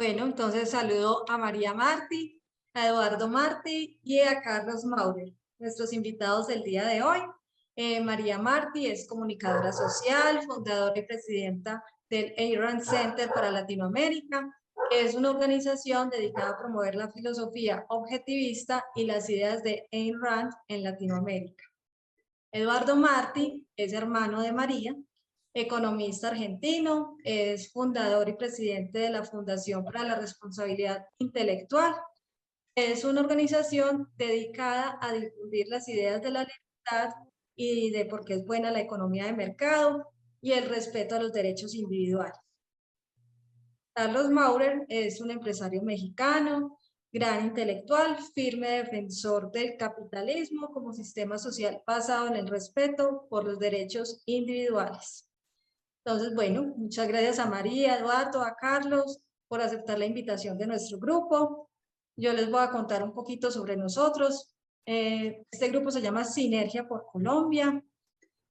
Bueno, entonces saludo a María Martí, a Eduardo Martí y a Carlos Maurer, nuestros invitados del día de hoy. María Martí es comunicadora social, fundadora y presidenta del Ayn Rand Center para Latinoamérica, que es una organización dedicada a promover la filosofía objetivista y las ideas de Ayn Rand en Latinoamérica. Eduardo Martí es hermano de María, economista argentino, es fundador y presidente de la Fundación para la Responsabilidad Intelectual. Es una organización dedicada a difundir las ideas de la libertad y de por qué es buena la economía de mercado y el respeto a los derechos individuales. Carlos Maurer es un empresario mexicano, gran intelectual, firme defensor del capitalismo como sistema social basado en el respeto por los derechos individuales. Entonces, bueno, muchas gracias a María, Eduardo, a Carlos por aceptar la invitación de nuestro grupo. Yo les voy a contar un poquito sobre nosotros. Este grupo se llama Sinergia por Colombia.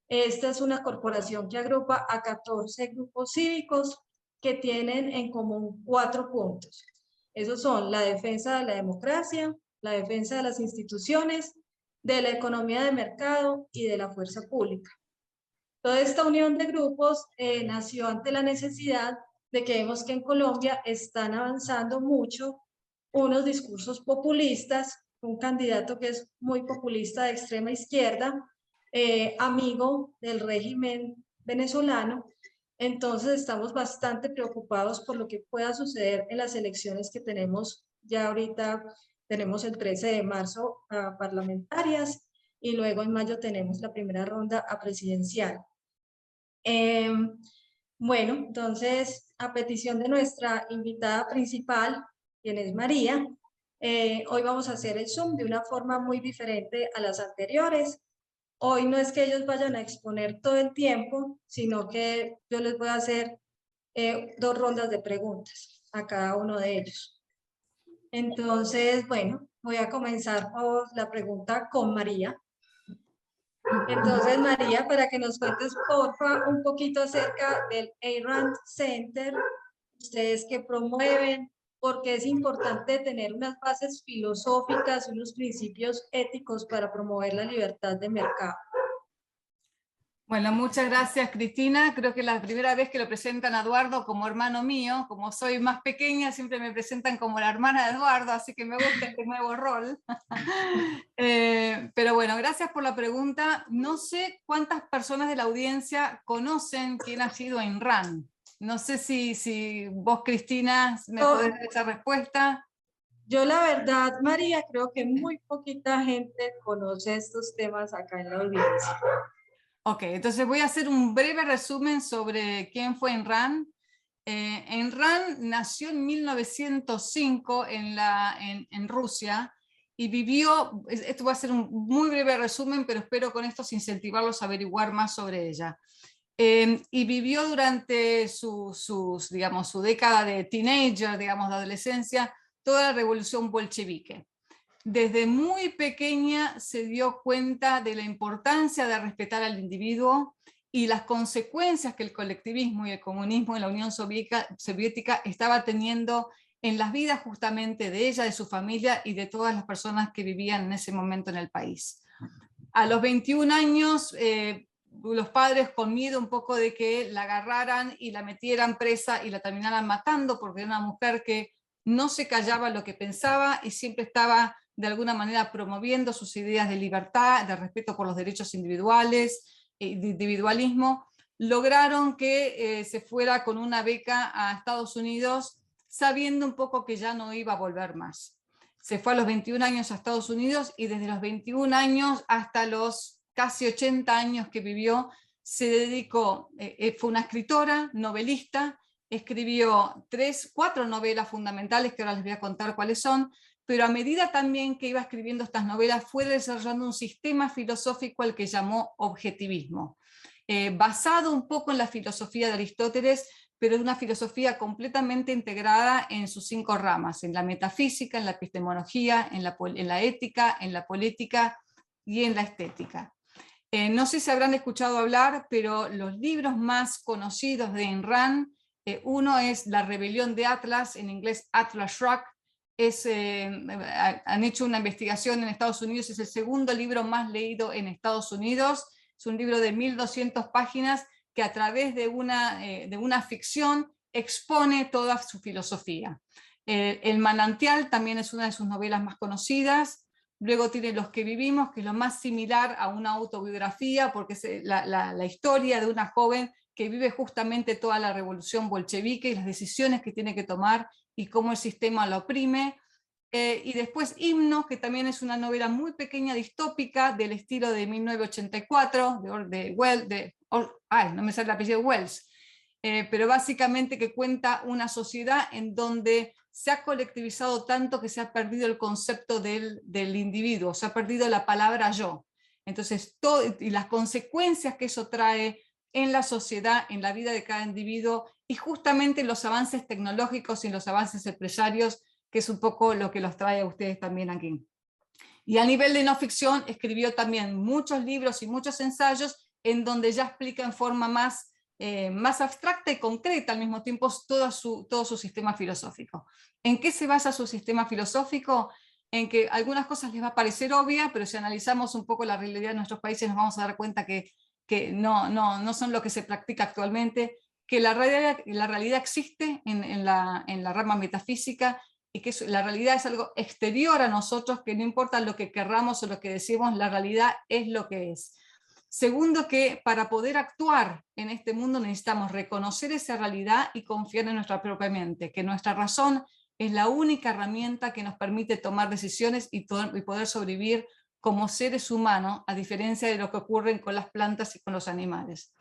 Esta es una corporación que agrupa a 14 grupos cívicos que tienen en común 4 puntos. Esos son la defensa de la democracia, la defensa de las instituciones, de la economía de mercado y de la fuerza pública. Toda esta unión de grupos nació ante la necesidad de que vemos que en Colombia están avanzando mucho unos discursos populistas, un candidato que es muy populista de extrema izquierda, amigo del régimen venezolano. Entonces estamos bastante preocupados por lo que pueda suceder en las elecciones que tenemos ya ahorita. Tenemos el 13 de marzo a parlamentarias y luego en mayo tenemos la primera ronda a presidencial. Bueno, entonces, a petición de nuestra invitada principal, quien es María, hoy vamos a hacer el Zoom de una forma muy diferente a las anteriores. Hoy no es que ellos vayan a exponer todo el tiempo, sino que yo les voy a hacer 2 rondas de preguntas a cada uno de ellos. Entonces, bueno, voy a comenzar por la pregunta con María. Entonces, María, para que nos cuentes, porfa, un poquito acerca del Ayn Rand Center, ustedes que promueven, porque es importante tener unas bases filosóficas, unos principios éticos para promover la libertad de mercado. Bueno, muchas gracias, Cristina. Creo que es la primera vez que lo presentan a Eduardo como hermano mío. Como soy más pequeña, siempre me presentan como la hermana de Eduardo, así que me gusta este nuevo rol. Pero bueno, gracias por la pregunta. No sé cuántas personas de la audiencia conocen quién ha sido Ayn Rand. No sé si vos, Cristina, me podés dar esa respuesta. Yo la verdad, María, creo que muy poquita gente conoce estos temas acá en la audiencia. Ok, entonces voy a hacer un breve resumen sobre quién fue Ayn Rand. Ayn Rand nació en 1905 en Rusia y vivió, esto va a ser un muy breve resumen, pero espero con esto incentivarlos a averiguar más sobre ella. Y vivió durante su década de teenager, digamos, de adolescencia, toda la revolución bolchevique. Desde muy pequeña se dio cuenta de la importancia de respetar al individuo y las consecuencias que el colectivismo y el comunismo en la Unión Soviética estaba teniendo en las vidas justamente de ella, de su familia y de todas las personas que vivían en ese momento en el país. A los 21 años, los padres con miedo un poco de que la agarraran y la metieran presa y la terminaran matando, porque era una mujer que no se callaba lo que pensaba y siempre estaba de alguna manera promoviendo sus ideas de libertad, de respeto por los derechos individuales, de individualismo, lograron que se fuera con una beca a Estados Unidos, sabiendo un poco que ya no iba a volver más. Se fue a los 21 años a Estados Unidos y desde los 21 años hasta los casi 80 años que vivió, se dedicó, fue una escritora, novelista, escribió 4 novelas fundamentales que ahora les voy a contar cuáles son, pero a medida también que iba escribiendo estas novelas fue desarrollando un sistema filosófico al que llamó objetivismo, basado un poco en la filosofía de Aristóteles, pero es una filosofía completamente integrada en sus 5 ramas, en la metafísica, en la epistemología, en la ética, en la política y en la estética. No sé si habrán escuchado hablar, pero los libros más conocidos de Ayn Rand Uno es La rebelión de Atlas, en inglés Atlas Shrugged. Han hecho una investigación en Estados Unidos, es el segundo libro más leído en Estados Unidos. Es un libro de 1200 páginas que a través de una ficción expone toda su filosofía. El manantial también es una de sus novelas más conocidas. Luego tiene Los que vivimos, que es lo más similar a una autobiografía, porque es la historia de una joven que vive justamente toda la revolución bolchevique y las decisiones que tiene que tomar y cómo el sistema la oprime. Y después Himno, que también es una novela muy pequeña, distópica, del estilo de 1984, no me sale el apellido, Wells, pero básicamente que cuenta una sociedad en donde se ha colectivizado tanto que se ha perdido el concepto del individuo, se ha perdido la palabra yo. Entonces, y las consecuencias que eso trae en la sociedad, en la vida de cada individuo, y justamente los avances tecnológicos y los avances empresarios, que es un poco lo que los trae a ustedes también aquí. Y a nivel de no ficción, escribió también muchos libros y muchos ensayos en donde ya explica en forma más abstracta y concreta al mismo tiempo todo su sistema filosófico. ¿En qué se basa su sistema filosófico? En que algunas cosas les va a parecer obvia, pero si analizamos un poco la realidad de nuestros países nos vamos a dar cuenta que no son lo que se practica actualmente, que la realidad existe en la rama metafísica, y que la realidad es algo exterior a nosotros, que no importa lo que querramos o lo que decimos, la realidad es lo que es. Segundo, que para poder actuar en este mundo necesitamos reconocer esa realidad y confiar en nuestra propia mente, que nuestra razón es la única herramienta que nos permite tomar decisiones y poder sobrevivir como seres humanos, a diferencia de lo que ocurre con las plantas y con los animales.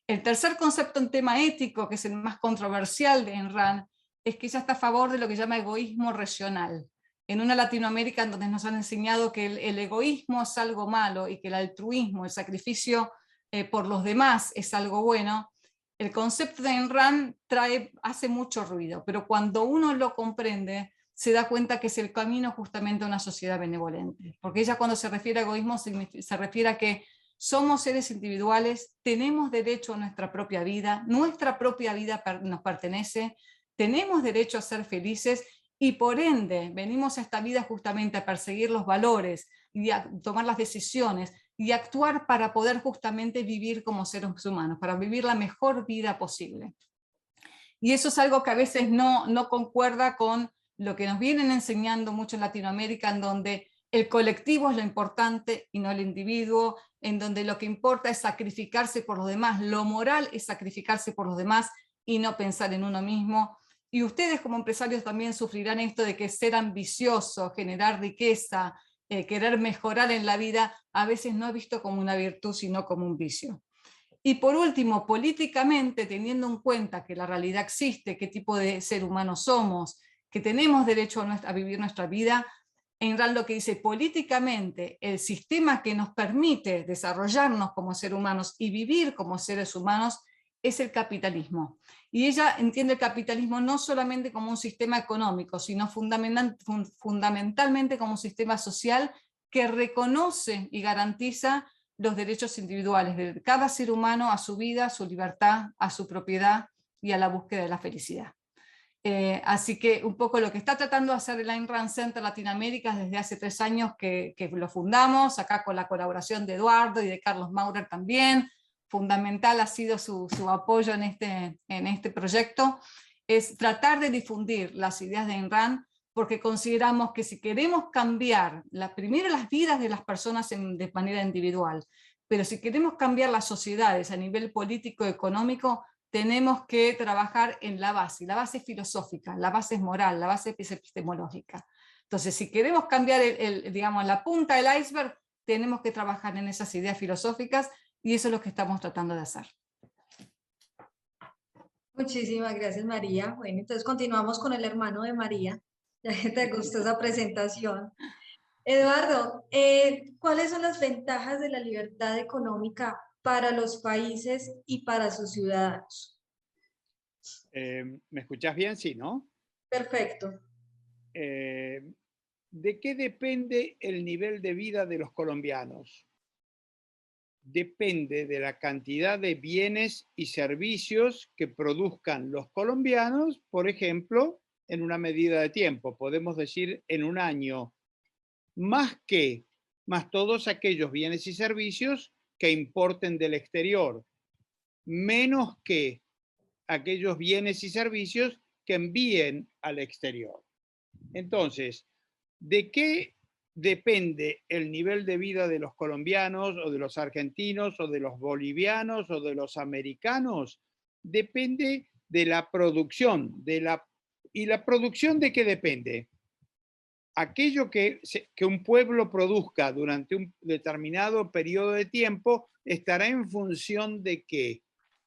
El tercer concepto en tema ético, que es el más controversial de Ayn Rand, es que ella está a favor de lo que llama egoísmo racional. En una Latinoamérica en donde nos han enseñado que el egoísmo es algo malo y que el altruismo, el sacrificio por los demás es algo bueno, el concepto de Ayn Rand hace mucho ruido, pero cuando uno lo comprende, se da cuenta que es el camino justamente a una sociedad benevolente. Porque ella, cuando se refiere a egoísmo, se refiere a que somos seres individuales, tenemos derecho a nuestra propia vida nos pertenece, tenemos derecho a ser felices y por ende venimos a esta vida justamente a perseguir los valores y a tomar las decisiones y actuar para poder justamente vivir como seres humanos, para vivir la mejor vida posible. Y eso es algo que a veces no concuerda con lo que nos vienen enseñando mucho en Latinoamérica, en donde el colectivo es lo importante y no el individuo, en donde lo que importa es sacrificarse por los demás, lo moral es sacrificarse por los demás y no pensar en uno mismo. Y ustedes como empresarios también sufrirán esto de que ser ambicioso, generar riqueza, querer mejorar en la vida, a veces no es visto como una virtud, sino como un vicio. Y por último, políticamente, teniendo en cuenta que la realidad existe, qué tipo de ser humano somos, que tenemos derecho a vivir nuestra vida, Ayn Rand lo que dice, políticamente, el sistema que nos permite desarrollarnos como seres humanos y vivir como seres humanos es el capitalismo. Y ella entiende el capitalismo no solamente como un sistema económico, sino fundamentalmente como un sistema social que reconoce y garantiza los derechos individuales de cada ser humano a su vida, a su libertad, a su propiedad y a la búsqueda de la felicidad. Así que un poco lo que está tratando de hacer el Ayn Rand Center Latinoamérica desde hace 3 años que lo fundamos, acá con la colaboración de Eduardo y de Carlos Maurer también, fundamental ha sido su apoyo en este proyecto, es tratar de difundir las ideas de Ayn Rand, porque consideramos que si queremos cambiar primero las vidas de las personas de manera individual, pero si queremos cambiar las sociedades a nivel político y económico, tenemos que trabajar en la base filosófica, la base moral, la base epistemológica. Entonces, si queremos cambiar digamos, la punta del iceberg, tenemos que trabajar en esas ideas filosóficas y eso es lo que estamos tratando de hacer. Muchísimas gracias, María. Bueno, entonces continuamos con el hermano de María, ya que te gustó esa presentación. Eduardo, ¿cuáles son las ventajas de la libertad económica para los países y para sus ciudadanos? ¿Me escuchás bien? Sí, ¿no? Perfecto. ¿De qué depende el nivel de vida de los colombianos? depende de la cantidad de bienes y servicios que produzcan los colombianos, por ejemplo, en una medida de tiempo, podemos decir en un año, más todos aquellos bienes y servicios que importen del exterior, menos que aquellos bienes y servicios que envíen al exterior. Entonces, ¿de qué depende el nivel de vida de los colombianos o de los argentinos o de los bolivianos o de los americanos? Depende de la producción. ¿Y la producción de qué depende? Aquello que un pueblo produzca durante un determinado periodo de tiempo estará en función de qué?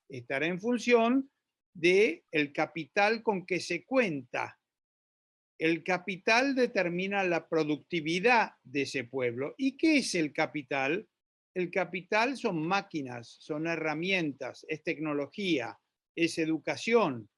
Estará en función del capital con que se cuenta. El capital determina la productividad de ese pueblo. ¿Y qué es el capital? El capital son máquinas, son herramientas, es tecnología, es educación.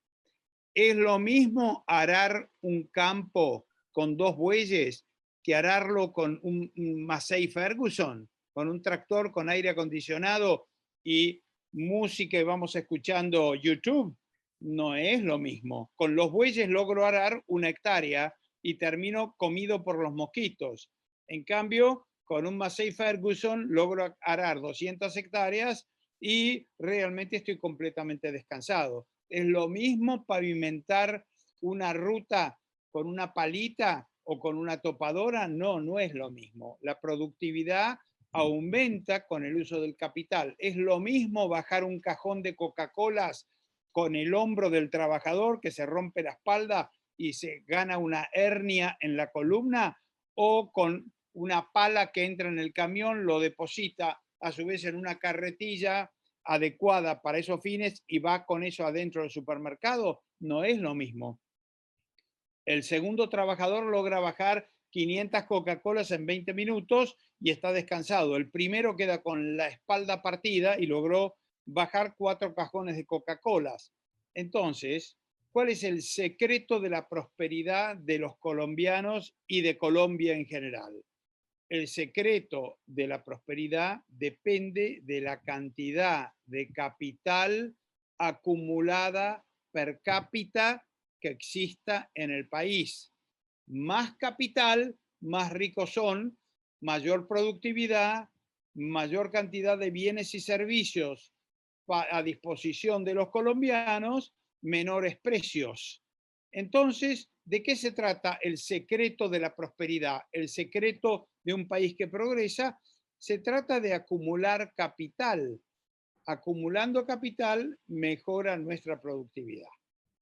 Es lo mismo arar un campo con 2 bueyes que ararlo con un Massey Ferguson, con un tractor con aire acondicionado y música y vamos escuchando YouTube. No es lo mismo. Con los bueyes logro arar 1 hectárea y termino comido por los mosquitos. En cambio, con un Massey Ferguson logro arar 200 hectáreas y realmente estoy completamente descansado. Es lo mismo pavimentar una ruta con una palita o con una topadora. No, no es lo mismo. La productividad aumenta con el uso del capital. Es lo mismo bajar un cajón de Coca-Colas con el hombro del trabajador que se rompe la espalda y se gana una hernia en la columna, o con una pala que entra en el camión, lo deposita a su vez en una carretilla adecuada para esos fines y va con eso adentro del supermercado. No es lo mismo. El segundo trabajador logra bajar 500 Coca-Colas en 20 minutos y está descansado. El primero queda con la espalda partida y logró bajar 4 cajones de Coca-Colas. Entonces, ¿cuál es el secreto de la prosperidad de los colombianos y de Colombia en general? El secreto de la prosperidad depende de la cantidad de capital acumulada per cápita que exista en el país. Más capital, más ricos son, mayor productividad, mayor cantidad de bienes y servicios a disposición de los colombianos, menores precios. Entonces, ¿de qué se trata el secreto de la prosperidad? El secreto de un país que progresa, se trata de acumular capital. Acumulando capital mejora nuestra productividad.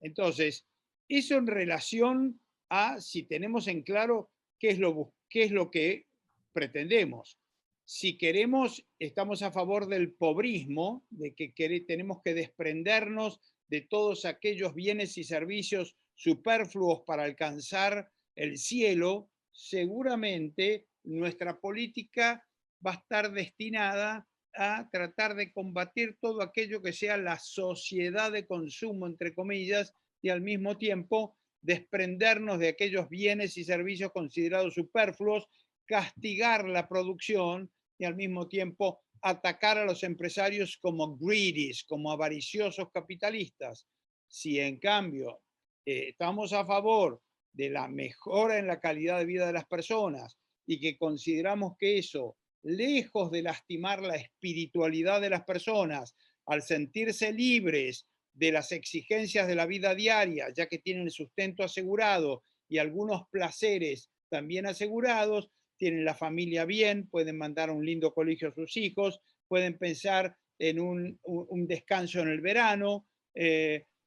Entonces, eso en relación a si tenemos en claro qué es lo que pretendemos. Si queremos, estamos a favor del pobrismo, de que tenemos que desprendernos de todos aquellos bienes y servicios superfluos para alcanzar el cielo, seguramente nuestra política va a estar destinada a tratar de combatir todo aquello que sea la sociedad de consumo, entre comillas, y al mismo tiempo desprendernos de aquellos bienes y servicios considerados superfluos, castigar la producción y al mismo tiempo atacar a los empresarios como greedies, como avariciosos capitalistas. Si en cambio estamos a favor de la mejora en la calidad de vida de las personas y que consideramos que eso, lejos de lastimar la espiritualidad de las personas, al sentirse libres de las exigencias de la vida diaria, ya que tienen el sustento asegurado y algunos placeres también asegurados, tienen la familia bien, pueden mandar a un lindo colegio a sus hijos, pueden pensar en un descanso en el verano,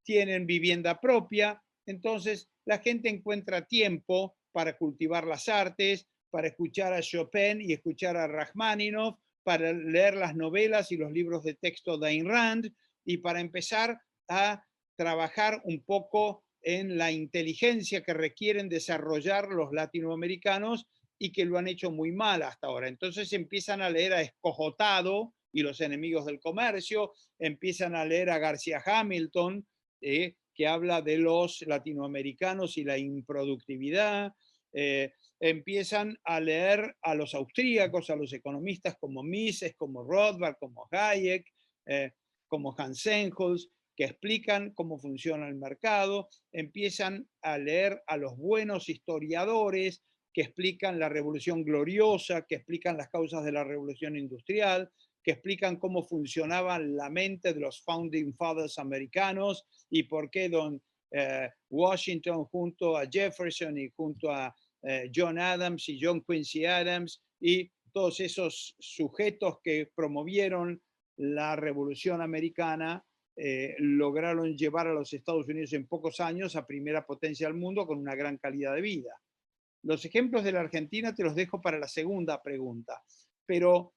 tienen vivienda propia. Entonces, la gente encuentra tiempo para cultivar las artes, para escuchar a Chopin y escuchar a Rachmaninoff, para leer las novelas y los libros de texto de Ayn Rand y para empezar a trabajar un poco en la inteligencia que requieren desarrollar los latinoamericanos y que lo han hecho muy mal hasta ahora. Entonces empiezan a leer a Escojotado y los enemigos del comercio, empiezan a leer a García Hamilton, que habla de los latinoamericanos y la improductividad, empiezan a leer a los austríacos, a los economistas como Mises, como Rothbard, como Hayek, como Hans Engels, que explican cómo funciona el mercado, empiezan a leer a los buenos historiadores que explican la Revolución Gloriosa, que explican las causas de la Revolución Industrial, que explican cómo funcionaba la mente de los Founding Fathers americanos y por qué Washington junto a Jefferson y junto a John Adams y John Quincy Adams y todos esos sujetos que promovieron la Revolución Americana lograron llevar a los Estados Unidos en pocos años a primera potencia del mundo con una gran calidad de vida. Los ejemplos de la Argentina te los dejo para la segunda pregunta, pero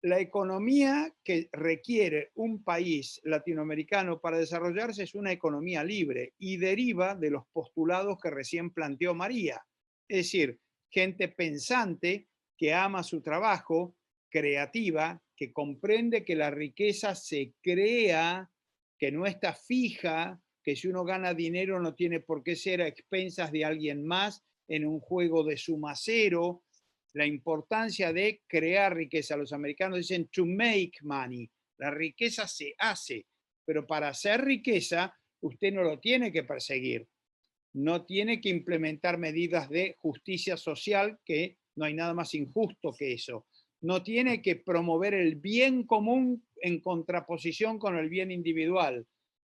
la economía que requiere un país latinoamericano para desarrollarse es una economía libre y deriva de los postulados que recién planteó María. Es decir, gente pensante que ama su trabajo, creativa, que comprende que la riqueza se crea, que no está fija, que si uno gana dinero no tiene por qué ser a expensas de alguien más en un juego de suma cero. La importancia de crear riqueza. Los americanos dicen to make money. La riqueza se hace, pero para hacer riqueza usted no lo tiene que perseguir. No tiene que implementar medidas de justicia social, que no hay nada más injusto que eso. No tiene que promover el bien común en contraposición con el bien individual.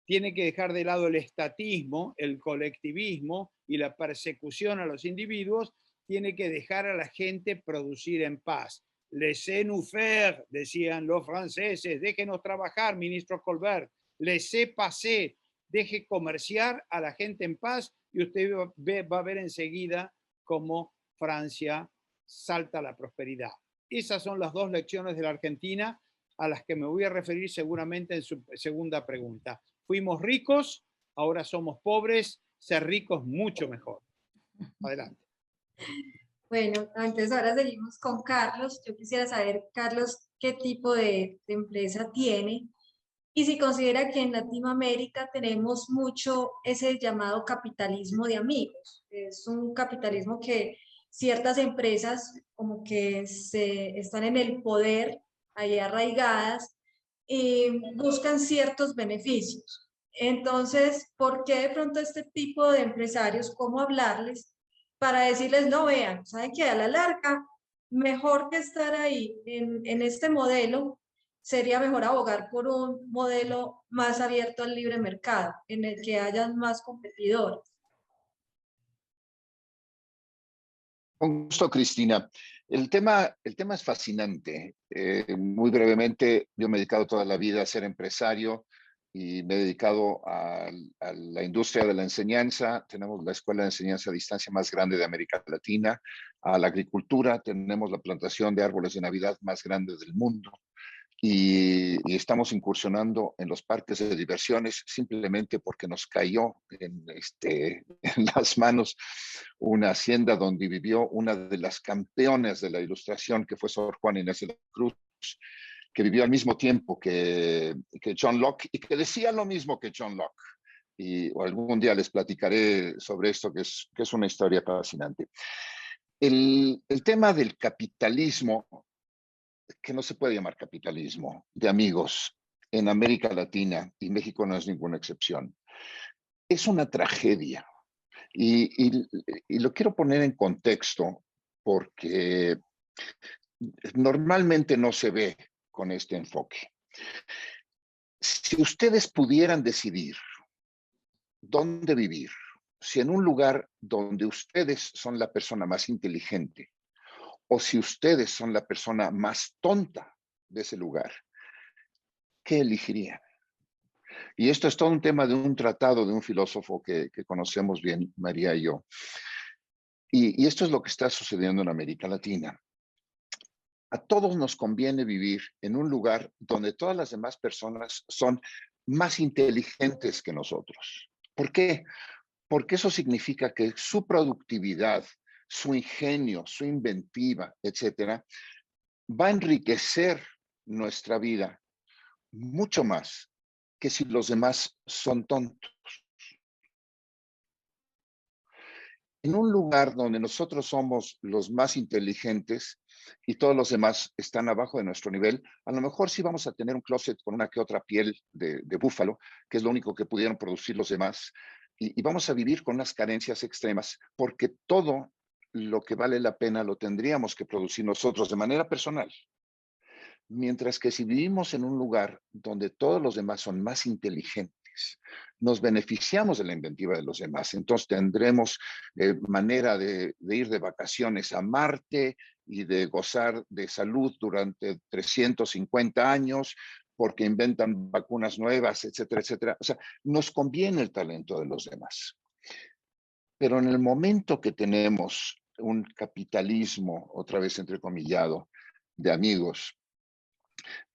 Tiene que dejar de lado el estatismo, el colectivismo y la persecución a los individuos. Tiene que dejar a la gente producir en paz. Laissez-nous faire, decían los franceses. Déjenos trabajar, ministro Colbert. Laissez-passer, deje comerciar a la gente en paz y usted va a ver enseguida cómo Francia salta a la prosperidad. Esas son las dos lecciones de la Argentina a las que me voy a referir seguramente en su segunda pregunta. Fuimos ricos, ahora somos pobres, ser ricos mucho mejor. Adelante. Bueno, entonces ahora seguimos con Carlos. Yo quisiera saber, Carlos, qué tipo de empresa tiene y si considera que en Latinoamérica tenemos mucho ese llamado capitalismo de amigos. Es un capitalismo que ciertas empresas como que están en el poder, ahí arraigadas, y buscan ciertos beneficios. Entonces, ¿por qué de pronto este tipo de empresarios, cómo hablarles para decirles, no, vean, saben que a la larga, mejor que estar ahí en este modelo, sería mejor abogar por un modelo más abierto al libre mercado, en el que hayan más competidores? Con gusto, Cristina. El tema es fascinante. Muy brevemente, yo me he dedicado toda la vida a ser empresario y me he dedicado a la industria de la enseñanza. Tenemos la escuela de enseñanza a distancia más grande de América Latina. A la agricultura, tenemos la plantación de árboles de Navidad más grande del mundo. Y estamos incursionando en los parques de diversiones simplemente porque nos cayó en las manos una hacienda donde vivió una de las campeones de la ilustración, que fue Sor Juana Inés de la Cruz, que vivió al mismo tiempo que John Locke y que decía lo mismo que John Locke. Y algún día les platicaré sobre esto, que es una historia fascinante. El tema del capitalismo, que no se puede llamar capitalismo, de amigos en América Latina, y México no es ninguna excepción, es una tragedia. Y lo quiero poner en contexto porque normalmente no se ve con este enfoque. Si ustedes pudieran decidir dónde vivir, si en un lugar donde ustedes son la persona más inteligente o si ustedes son la persona más tonta de ese lugar, ¿qué elegirían? Y esto es todo un tema de un tratado de un filósofo que conocemos bien, María y yo. Y esto es lo que está sucediendo en América Latina. A todos nos conviene vivir en un lugar donde todas las demás personas son más inteligentes que nosotros. ¿Por qué? Porque eso significa que su productividad, su ingenio, su inventiva, etcétera, va a enriquecer nuestra vida mucho más que si los demás son tontos. En un lugar donde nosotros somos los más inteligentes y todos los demás están abajo de nuestro nivel, a lo mejor sí vamos a tener un closet con una que otra piel de búfalo, que es lo único que pudieron producir los demás, y vamos a vivir con unas carencias extremas, porque todo lo que vale la pena lo tendríamos que producir nosotros de manera personal. Mientras que si vivimos en un lugar donde todos los demás son más inteligentes, nos beneficiamos de la inventiva de los demás. Entonces tendremos manera de ir de vacaciones a Marte y de gozar de salud durante 350 años porque inventan vacunas nuevas, etcétera, etcétera. O sea, nos conviene el talento de los demás. Pero en el momento que tenemos un capitalismo, otra vez entrecomillado, de amigos,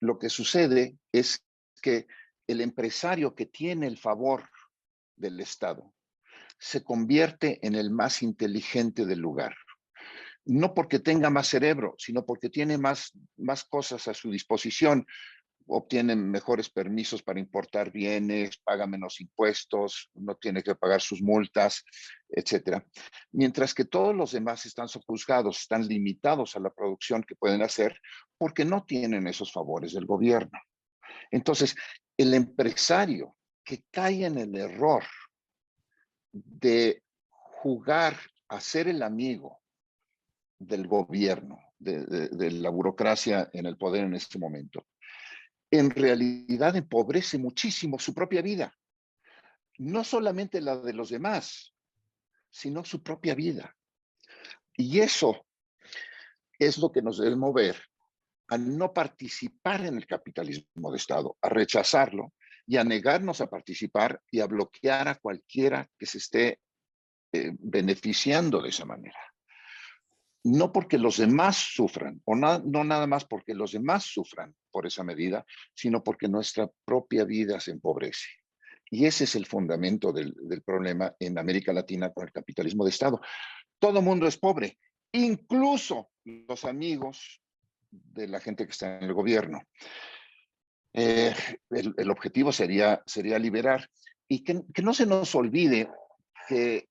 lo que sucede es que el empresario que tiene el favor del Estado se convierte en el más inteligente del lugar. No porque tenga más cerebro, sino porque tiene más cosas a su disposición. Obtiene mejores permisos para importar bienes, paga menos impuestos, no tiene que pagar sus multas, etcétera. Mientras que todos los demás están sojuzgados, están limitados a la producción que pueden hacer porque no tienen esos favores del gobierno. Entonces, el empresario que cae en el error de jugar a ser el amigo del gobierno, de la burocracia en el poder en este momento, en realidad empobrece muchísimo su propia vida. No solamente la de los demás, sino su propia vida. Y eso es lo que nos debe mover a no participar en el capitalismo de Estado, a rechazarlo y a negarnos a participar y a bloquear a cualquiera que se esté beneficiando de esa manera. No porque los demás sufran, o no nada más porque los demás sufran por esa medida, sino porque nuestra propia vida se empobrece. Y ese es el fundamento del problema en América Latina con el capitalismo de Estado. Todo mundo es pobre, incluso los amigos de la gente que está en el gobierno. El objetivo sería liberar. Y que no se nos olvide que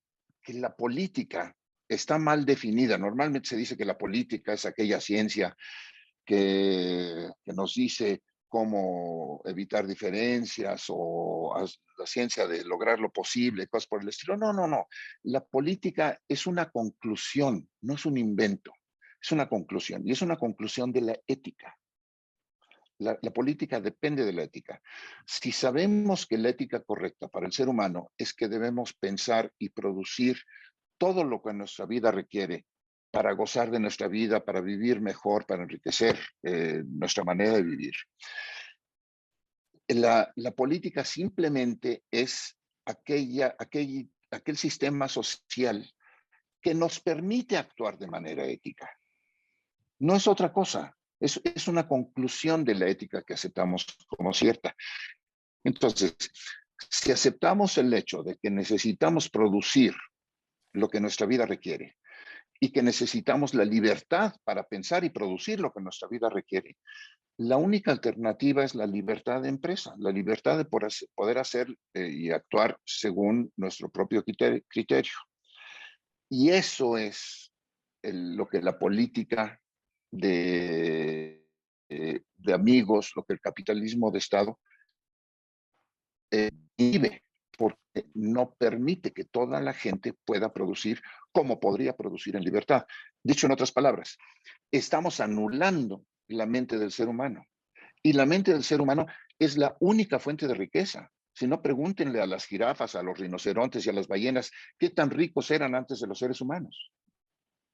la política está mal definida. Normalmente se dice que la política es aquella ciencia que nos dice cómo evitar diferencias o la ciencia de lograr lo posible, cosas por el estilo. No. La política es una conclusión, no es un invento. Es una conclusión y es una conclusión de la ética. La política depende de la ética. Si sabemos que la ética correcta para el ser humano es que debemos pensar y producir todo lo que nuestra vida requiere para gozar de nuestra vida, para vivir mejor, para enriquecer nuestra manera de vivir. La política simplemente es aquel sistema social que nos permite actuar de manera ética. No es otra cosa. Es una conclusión de la ética que aceptamos como cierta. Entonces, si aceptamos el hecho de que necesitamos producir lo que nuestra vida requiere y que necesitamos la libertad para pensar y producir lo que nuestra vida requiere, la única alternativa es la libertad de empresa, la libertad de poder hacer y actuar según nuestro propio criterio. Y eso es lo que la política de amigos, lo que el capitalismo de Estado vive, porque no permite que toda la gente pueda producir como podría producir en libertad. Dicho en otras palabras, estamos anulando la mente del ser humano. Y la mente del ser humano es la única fuente de riqueza. Si no, pregúntenle a las jirafas, a los rinocerontes y a las ballenas qué tan ricos eran antes de los seres humanos.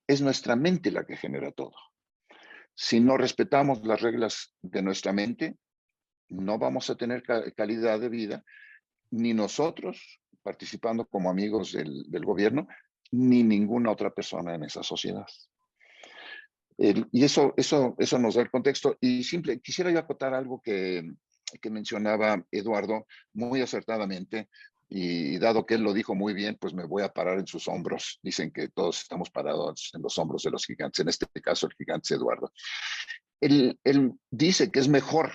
Es nuestra mente la que genera todo. Si no respetamos las reglas de nuestra mente, no vamos a tener calidad de vida, ni nosotros participando como amigos del gobierno, ni ninguna otra persona en esa sociedad. Y eso nos da el contexto. Y quisiera yo acotar algo que mencionaba Eduardo muy acertadamente, y dado que él lo dijo muy bien, pues me voy a parar en sus hombros. Dicen que todos estamos parados en los hombros de los gigantes, en este caso el gigante es Eduardo. Él dice que es mejor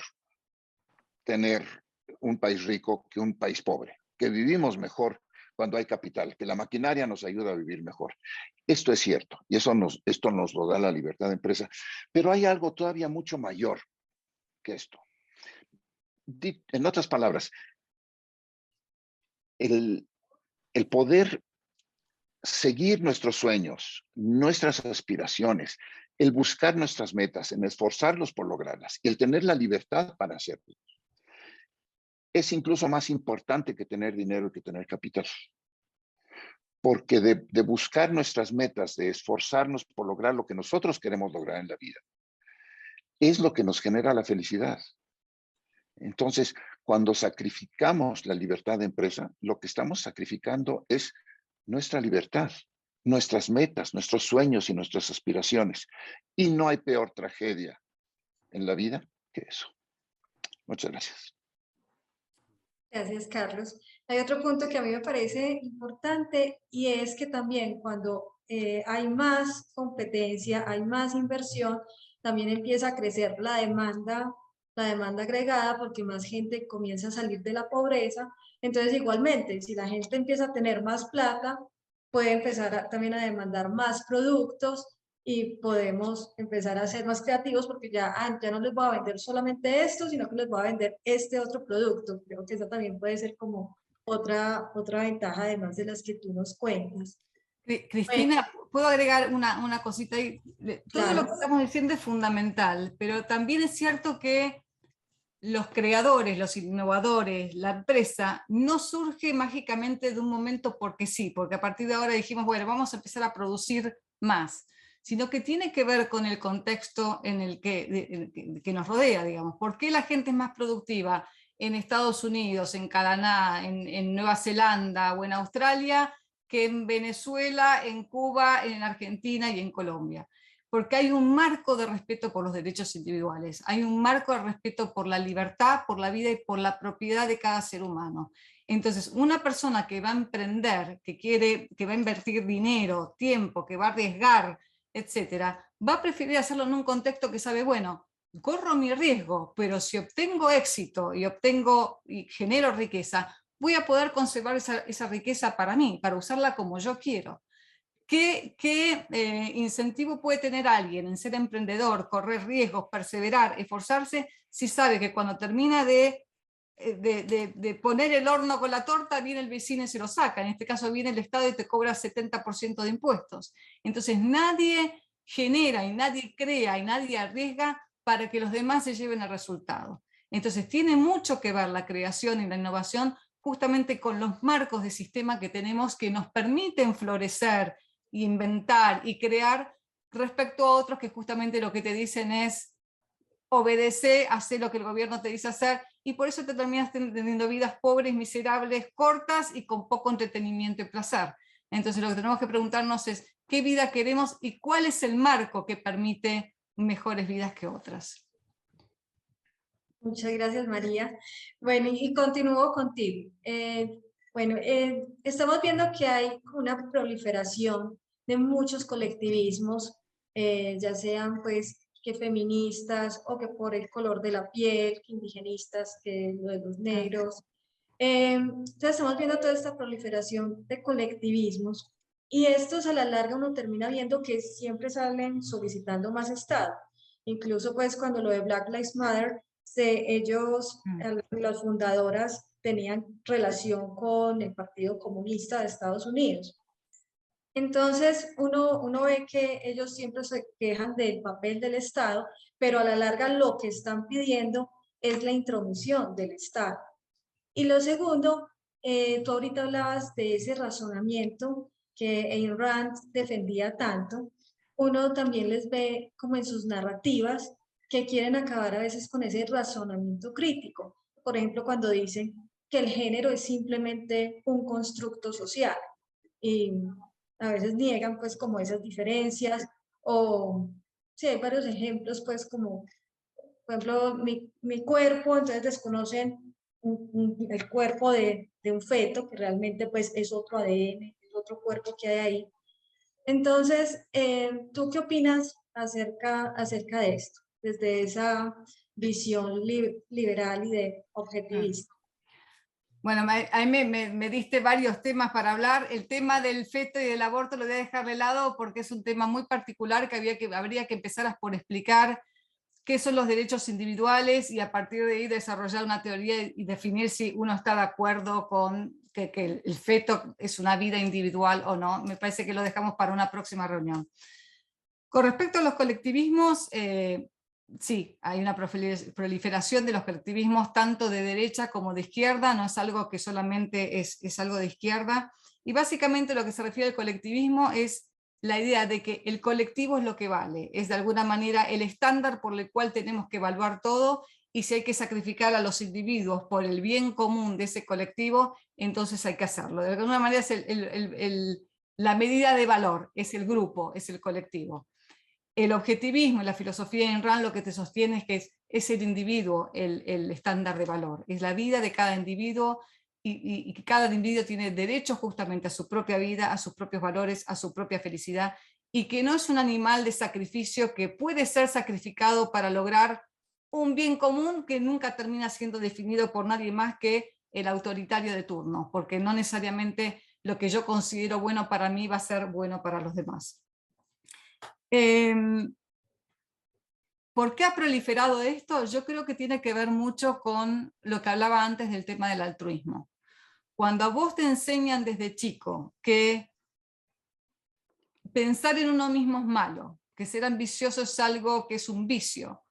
tener un país rico que un país pobre, que vivimos mejor cuando hay capital, que la maquinaria nos ayuda a vivir mejor. Esto es cierto, y esto nos lo da la libertad de empresa, pero hay algo todavía mucho mayor que esto. En otras palabras, el poder seguir nuestros sueños, nuestras aspiraciones, el buscar nuestras metas, en esforzarnos por lograrlas y el tener la libertad para hacerlo, es incluso más importante que tener dinero y que tener capital. Porque de buscar nuestras metas, de esforzarnos por lograr lo que nosotros queremos lograr en la vida, es lo que nos genera la felicidad. Entonces, cuando sacrificamos la libertad de empresa, lo que estamos sacrificando es nuestra libertad, nuestras metas, nuestros sueños y nuestras aspiraciones. Y no hay peor tragedia en la vida que eso. Muchas gracias. Gracias, Carlos. Hay otro punto que a mí me parece importante y es que también cuando hay más competencia, hay más inversión, también empieza a crecer la demanda agregada porque más gente comienza a salir de la pobreza. Entonces, igualmente, si la gente empieza a tener más plata, puede empezar también a demandar más productos y podemos empezar a ser más creativos porque ya no les voy a vender solamente esto, sino que les voy a vender este otro producto. Creo que eso también puede ser como otra ventaja además de las que tú nos cuentas. Cristina, ¿puedo agregar una cosita ahí? Todo Claro. lo que estamos diciendo es fundamental, pero también es cierto que los creadores, los innovadores, la empresa, no surge mágicamente de un momento porque sí, porque a partir de ahora dijimos, bueno, vamos a empezar a producir más, sino que tiene que ver con el contexto en el que nos rodea, digamos. ¿Por qué la gente es más productiva en Estados Unidos, en Canadá, en Nueva Zelanda o en Australia que en Venezuela, en Cuba, en Argentina y en Colombia? Porque hay un marco de respeto por los derechos individuales, hay un marco de respeto por la libertad, por la vida y por la propiedad de cada ser humano. Entonces, una persona que va a emprender, que va a invertir dinero, tiempo, que va a arriesgar, etcétera, va a preferir hacerlo en un contexto que sabe, bueno, corro mi riesgo, pero si obtengo éxito y genero riqueza, voy a poder conservar esa riqueza para mí, para usarla como yo quiero. ¿Qué incentivo puede tener alguien en ser emprendedor, correr riesgos, perseverar, esforzarse, si sabe que cuando termina de poner el horno con la torta, viene el vecino y se lo saca? En este caso viene el Estado y te cobra 70% de impuestos. Entonces nadie genera y nadie crea y nadie arriesga para que los demás se lleven el resultado. Entonces tiene mucho que ver la creación y la innovación justamente con los marcos de sistema que tenemos que nos permiten florecer, inventar y crear respecto a otros que justamente lo que te dicen es obedece, hacer lo que el gobierno te dice hacer, y por eso te terminas teniendo vidas pobres, miserables, cortas y con poco entretenimiento y placer. Entonces lo que tenemos que preguntarnos es qué vida queremos y cuál es el marco que permite mejores vidas que otras. Muchas gracias, María. Bueno, y continúo contigo. Estamos viendo que hay una proliferación de muchos colectivismos, ya sean pues que feministas o que por el color de la piel, que indigenistas, que lo de los negros. Entonces estamos viendo toda esta proliferación de colectivismos y estos a la larga uno termina viendo que siempre salen solicitando más Estado. Incluso pues cuando lo de Black Lives Matter, las fundadoras tenían relación con el Partido Comunista de Estados Unidos. Entonces uno ve que ellos siempre se quejan del papel del Estado, pero a la larga lo que están pidiendo es la intromisión del Estado. Y lo segundo, tú ahorita hablabas de ese razonamiento que Ayn Rand defendía tanto. Uno también les ve como en sus narrativas que quieren acabar a veces con ese razonamiento crítico. Por ejemplo, cuando dicen que el género es simplemente un constructo social y a veces niegan pues como esas diferencias o sí, hay varios ejemplos pues como, por ejemplo, mi cuerpo, entonces desconocen el cuerpo de un feto que realmente pues es otro ADN, es otro cuerpo que hay ahí. Entonces, ¿tú qué opinas acerca de esto, desde esa visión liberal y de objetivista? Bueno, ahí me diste varios temas para hablar. El tema del feto y del aborto lo voy a dejar de lado porque es un tema muy particular que habría que empezar por explicar qué son los derechos individuales y a partir de ahí desarrollar una teoría y definir si uno está de acuerdo con que el feto es una vida individual o no. Me parece que lo dejamos para una próxima reunión. Con respecto a los colectivismos, sí, hay una proliferación de los colectivismos tanto de derecha como de izquierda, no es algo que solamente es algo de izquierda, y básicamente lo que se refiere al colectivismo es la idea de que el colectivo es lo que vale, es de alguna manera el estándar por el cual tenemos que evaluar todo, y si hay que sacrificar a los individuos por el bien común de ese colectivo, entonces hay que hacerlo. De alguna manera es la medida de valor, es el grupo, es el colectivo. El objetivismo y la filosofía de Ayn Rand lo que te sostiene es que es el individuo el estándar de valor, es la vida de cada individuo y que cada individuo tiene derecho justamente a su propia vida, a sus propios valores, a su propia felicidad, y que no es un animal de sacrificio que puede ser sacrificado para lograr un bien común que nunca termina siendo definido por nadie más que el autoritario de turno, porque no necesariamente lo que yo considero bueno para mí va a ser bueno para los demás. ¿Por qué ha proliferado esto? Yo creo que tiene que ver mucho con lo que hablaba antes del tema del altruismo. Cuando a vos te enseñan desde chico que pensar en uno mismo es malo, que ser ambicioso es algo que es un vicio,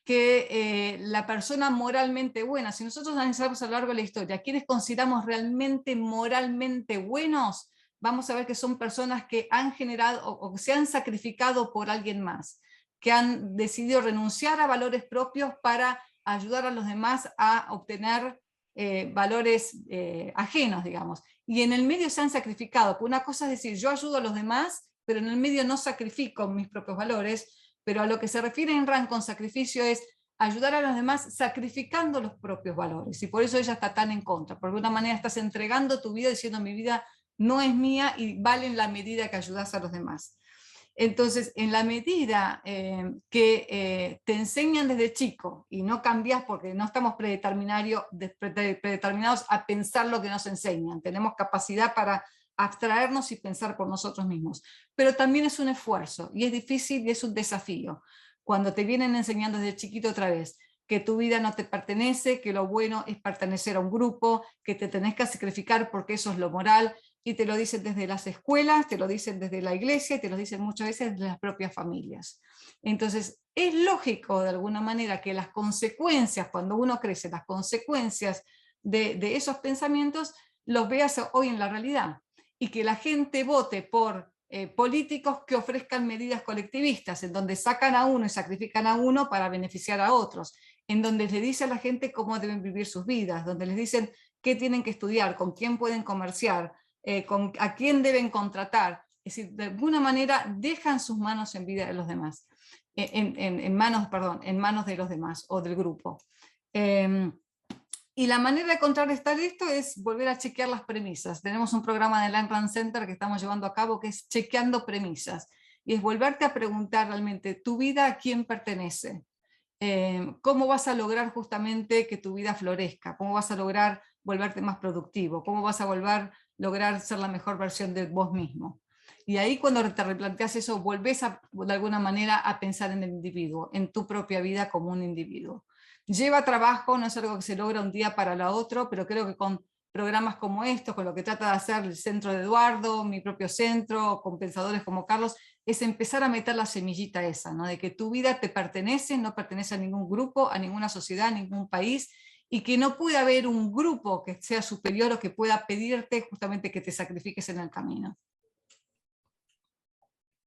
que la persona moralmente buena, si nosotros analizamos a lo largo de la historia, ¿quiénes consideramos realmente moralmente buenos? Vamos a ver que son personas que han generado o que se han sacrificado por alguien más, que han decidido renunciar a valores propios para ayudar a los demás a obtener valores ajenos, digamos. Y en el medio se han sacrificado. Una cosa es decir, yo ayudo a los demás, pero en el medio no sacrifico mis propios valores, pero a lo que se refiere Ayn Rand con sacrificio es ayudar a los demás sacrificando los propios valores. Y por eso ella está tan en contra, porque de una manera estás entregando tu vida diciendo mi vida no es mía y vale en la medida que ayudas a los demás. Entonces, en la medida que te enseñan desde chico y no cambias porque no estamos predeterminados a pensar lo que nos enseñan, tenemos capacidad para abstraernos y pensar por nosotros mismos, pero también es un esfuerzo y es difícil y es un desafío. Cuando te vienen enseñando desde chiquito otra vez que tu vida no te pertenece, que lo bueno es pertenecer a un grupo, que te tenés que sacrificar porque eso es lo moral, y te lo dicen desde las escuelas, te lo dicen desde la iglesia, y te lo dicen muchas veces desde las propias familias. Entonces, es lógico de alguna manera que las consecuencias, cuando uno crece, las consecuencias de esos pensamientos, los veas hoy en la realidad, y que la gente vote por políticos que ofrezcan medidas colectivistas, en donde sacan a uno y sacrifican a uno para beneficiar a otros, en donde le dice a la gente cómo deben vivir sus vidas, donde les dicen qué tienen que estudiar, con quién pueden comerciar, a quién deben contratar. Es decir, de alguna manera dejan sus manos en vida de los demás, en manos de los demás o del grupo. Y la manera de contrarrestar esto es volver a chequear las premisas. Tenemos un programa del Ayn Rand Center que estamos llevando a cabo que es chequeando premisas. Y es volverte a preguntar realmente, ¿tu vida a quién pertenece? ¿Cómo vas a lograr justamente que tu vida florezca? ¿Cómo vas a lograr volverte más productivo? ¿Cómo vas a lograr ser la mejor versión de vos mismo? Y ahí cuando te replanteas eso, volvés de alguna manera a pensar en el individuo, en tu propia vida como un individuo. Lleva trabajo, no es algo que se logra un día para la otro, pero creo que con programas como estos, con lo que trata de hacer el centro de Eduardo, mi propio centro, con pensadores como Carlos, es empezar a meter la semillita esa, ¿no? De que tu vida te pertenece, no pertenece a ningún grupo, a ninguna sociedad, a ningún país, y que no puede haber un grupo que sea superior o que pueda pedirte justamente que te sacrifiques en el camino.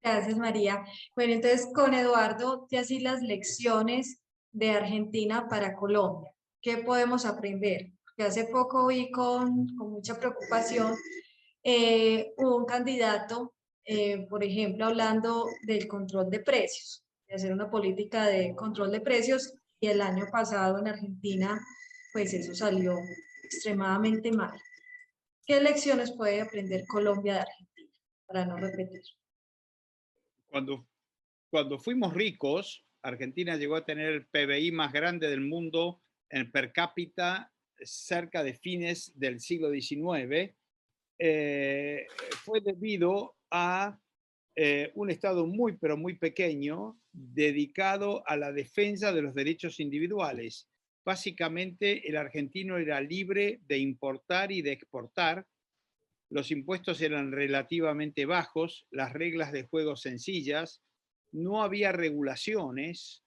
Gracias, María. Bueno, entonces con Eduardo, ya sí las lecciones de Argentina para Colombia. ¿Qué podemos aprender? Porque hace poco vi con mucha preocupación un candidato, por ejemplo, hablando del control de precios, de hacer una política de control de precios, y el año pasado en Argentina, pues eso salió extremadamente mal. ¿Qué lecciones puede aprender Colombia de Argentina para no repetir? Cuando fuimos ricos, Argentina llegó a tener el PBI más grande del mundo en per cápita cerca de fines del siglo XIX, fue debido a un Estado muy, pero muy pequeño, dedicado a la defensa de los derechos individuales. Básicamente, el argentino era libre de importar y de exportar, los impuestos eran relativamente bajos, las reglas de juego sencillas, no había regulaciones,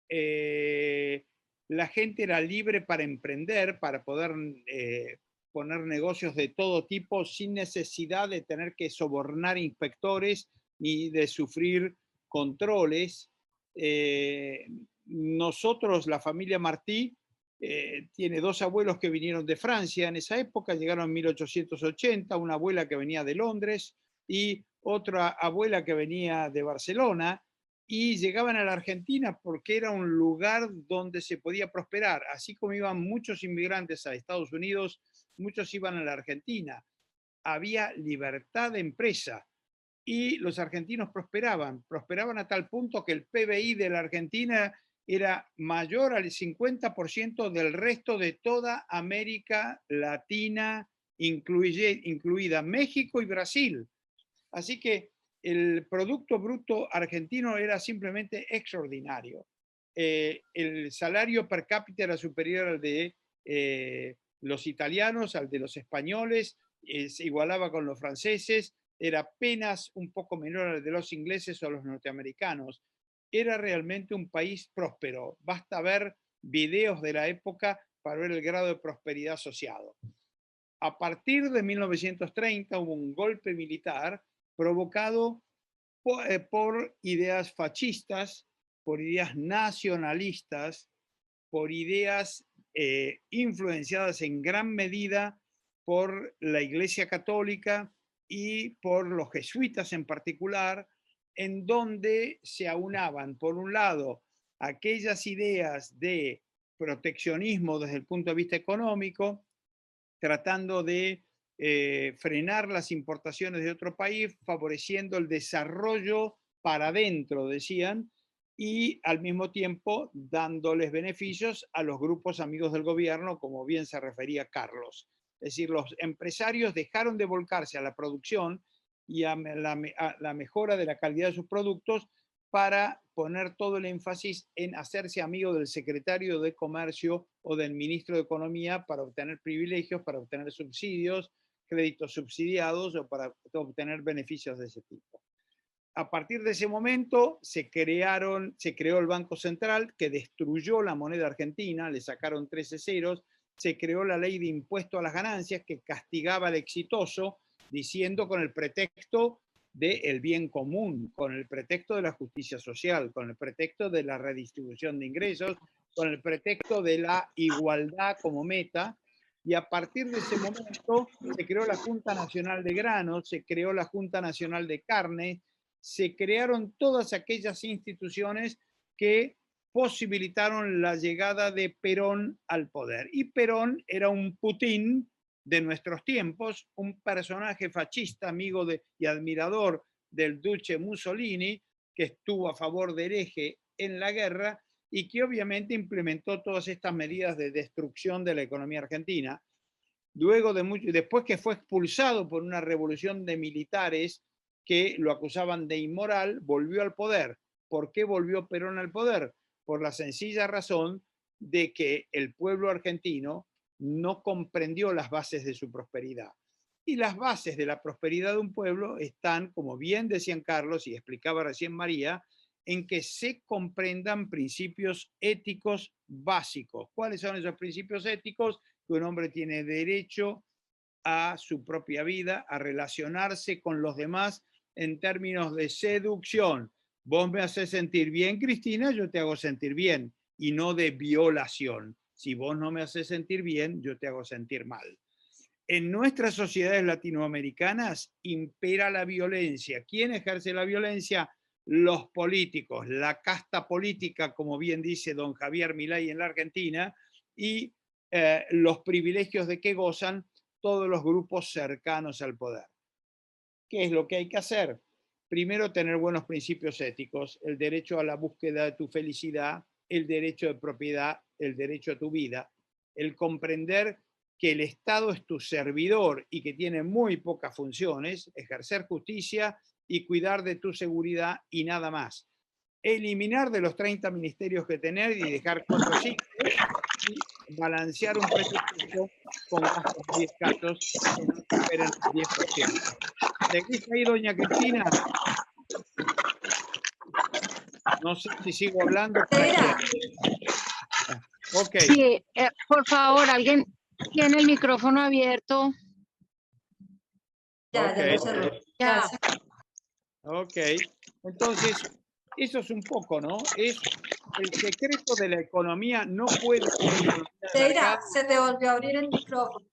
la gente era libre para emprender, para poder poner negocios de todo tipo sin necesidad de tener que sobornar inspectores ni de sufrir controles. Nosotros, la familia Martí, tiene dos abuelos que vinieron de Francia en esa época, llegaron en 1880, una abuela que venía de Londres y otra abuela que venía de Barcelona, y llegaban a la Argentina porque era un lugar donde se podía prosperar. Así como iban muchos inmigrantes a Estados Unidos, muchos iban a la Argentina. Había libertad de empresa y los argentinos prosperaban a tal punto que el PBI de la Argentina era mayor al 50% del resto de toda América Latina, incluida México y Brasil. Así que el Producto Bruto argentino era simplemente extraordinario. El salario per cápita era superior al de los italianos, al de los españoles, se igualaba con los franceses, era apenas un poco menor al de los ingleses o los norteamericanos. Era realmente un país próspero. Basta ver videos de la época para ver el grado de prosperidad asociado. A partir de 1930 hubo un golpe militar provocado por ideas fascistas, por ideas nacionalistas, por ideas influenciadas en gran medida por la Iglesia Católica y por los jesuitas en particular, en donde se aunaban, por un lado, aquellas ideas de proteccionismo desde el punto de vista económico, tratando de frenar las importaciones de otro país, favoreciendo el desarrollo para adentro, decían, y al mismo tiempo dándoles beneficios a los grupos amigos del gobierno, como bien se refería Carlos. Es decir, los empresarios dejaron de volcarse a la producción y a la mejora de la calidad de sus productos para poner todo el énfasis en hacerse amigo del secretario de Comercio o del ministro de Economía para obtener privilegios, para obtener subsidios, créditos subsidiados o para obtener beneficios de ese tipo. A partir de ese momento se creó el Banco Central, que destruyó la moneda argentina, le sacaron 13 ceros, se creó la ley de impuesto a las ganancias que castigaba al exitoso, diciendo con el pretexto del bien común, con el pretexto de la justicia social, con el pretexto de la redistribución de ingresos, con el pretexto de la igualdad como meta, y a partir de ese momento se creó la Junta Nacional de Granos, se creó la Junta Nacional de Carne, se crearon todas aquellas instituciones que posibilitaron la llegada de Perón al poder. Y Perón era un Putin de nuestros tiempos, un personaje fascista, amigo y admirador del duce Mussolini, que estuvo a favor del eje en la guerra y que obviamente implementó todas estas medidas de destrucción de la economía argentina. Después que fue expulsado por una revolución de militares que lo acusaban de inmoral, volvió al poder. ¿Por qué volvió Perón al poder? Por la sencilla razón de que el pueblo argentino no comprendió las bases de su prosperidad. Y las bases de la prosperidad de un pueblo están, como bien decían Carlos y explicaba recién María, en que se comprendan principios éticos básicos. ¿Cuáles son esos principios éticos? Que un hombre tiene derecho a su propia vida, a relacionarse con los demás en términos de seducción. Vos me haces sentir bien, Cristina, yo te hago sentir bien, y no de violación. Si vos no me haces sentir bien, yo te hago sentir mal. En nuestras sociedades latinoamericanas impera la violencia. ¿Quién ejerce la violencia? Los políticos, la casta política, como bien dice don Javier Milei en la Argentina, y los privilegios de que gozan todos los grupos cercanos al poder. ¿Qué es lo que hay que hacer? Primero, tener buenos principios éticos, el derecho a la búsqueda de tu felicidad, el derecho de propiedad, el derecho a tu vida. el comprender que el Estado es tu servidor y que tiene muy pocas funciones, ejercer justicia y cuidar de tu seguridad y nada más. Eliminar de los 30 ministerios que tener y dejar 4 o 5 y balancear un presupuesto con gastos muy escasos que no superen el 10%. ¿Seguís ahí, doña Cristina? No sé si sigo hablando. Ok. Sí, por favor, alguien tiene el micrófono abierto. Ya, Ok. ya lo cerró. Ya. Ok. Entonces, eso es un poco, ¿no? Es el secreto de la economía. No puede haber economía de Teira, mercado. se te volvió a abrir el micrófono.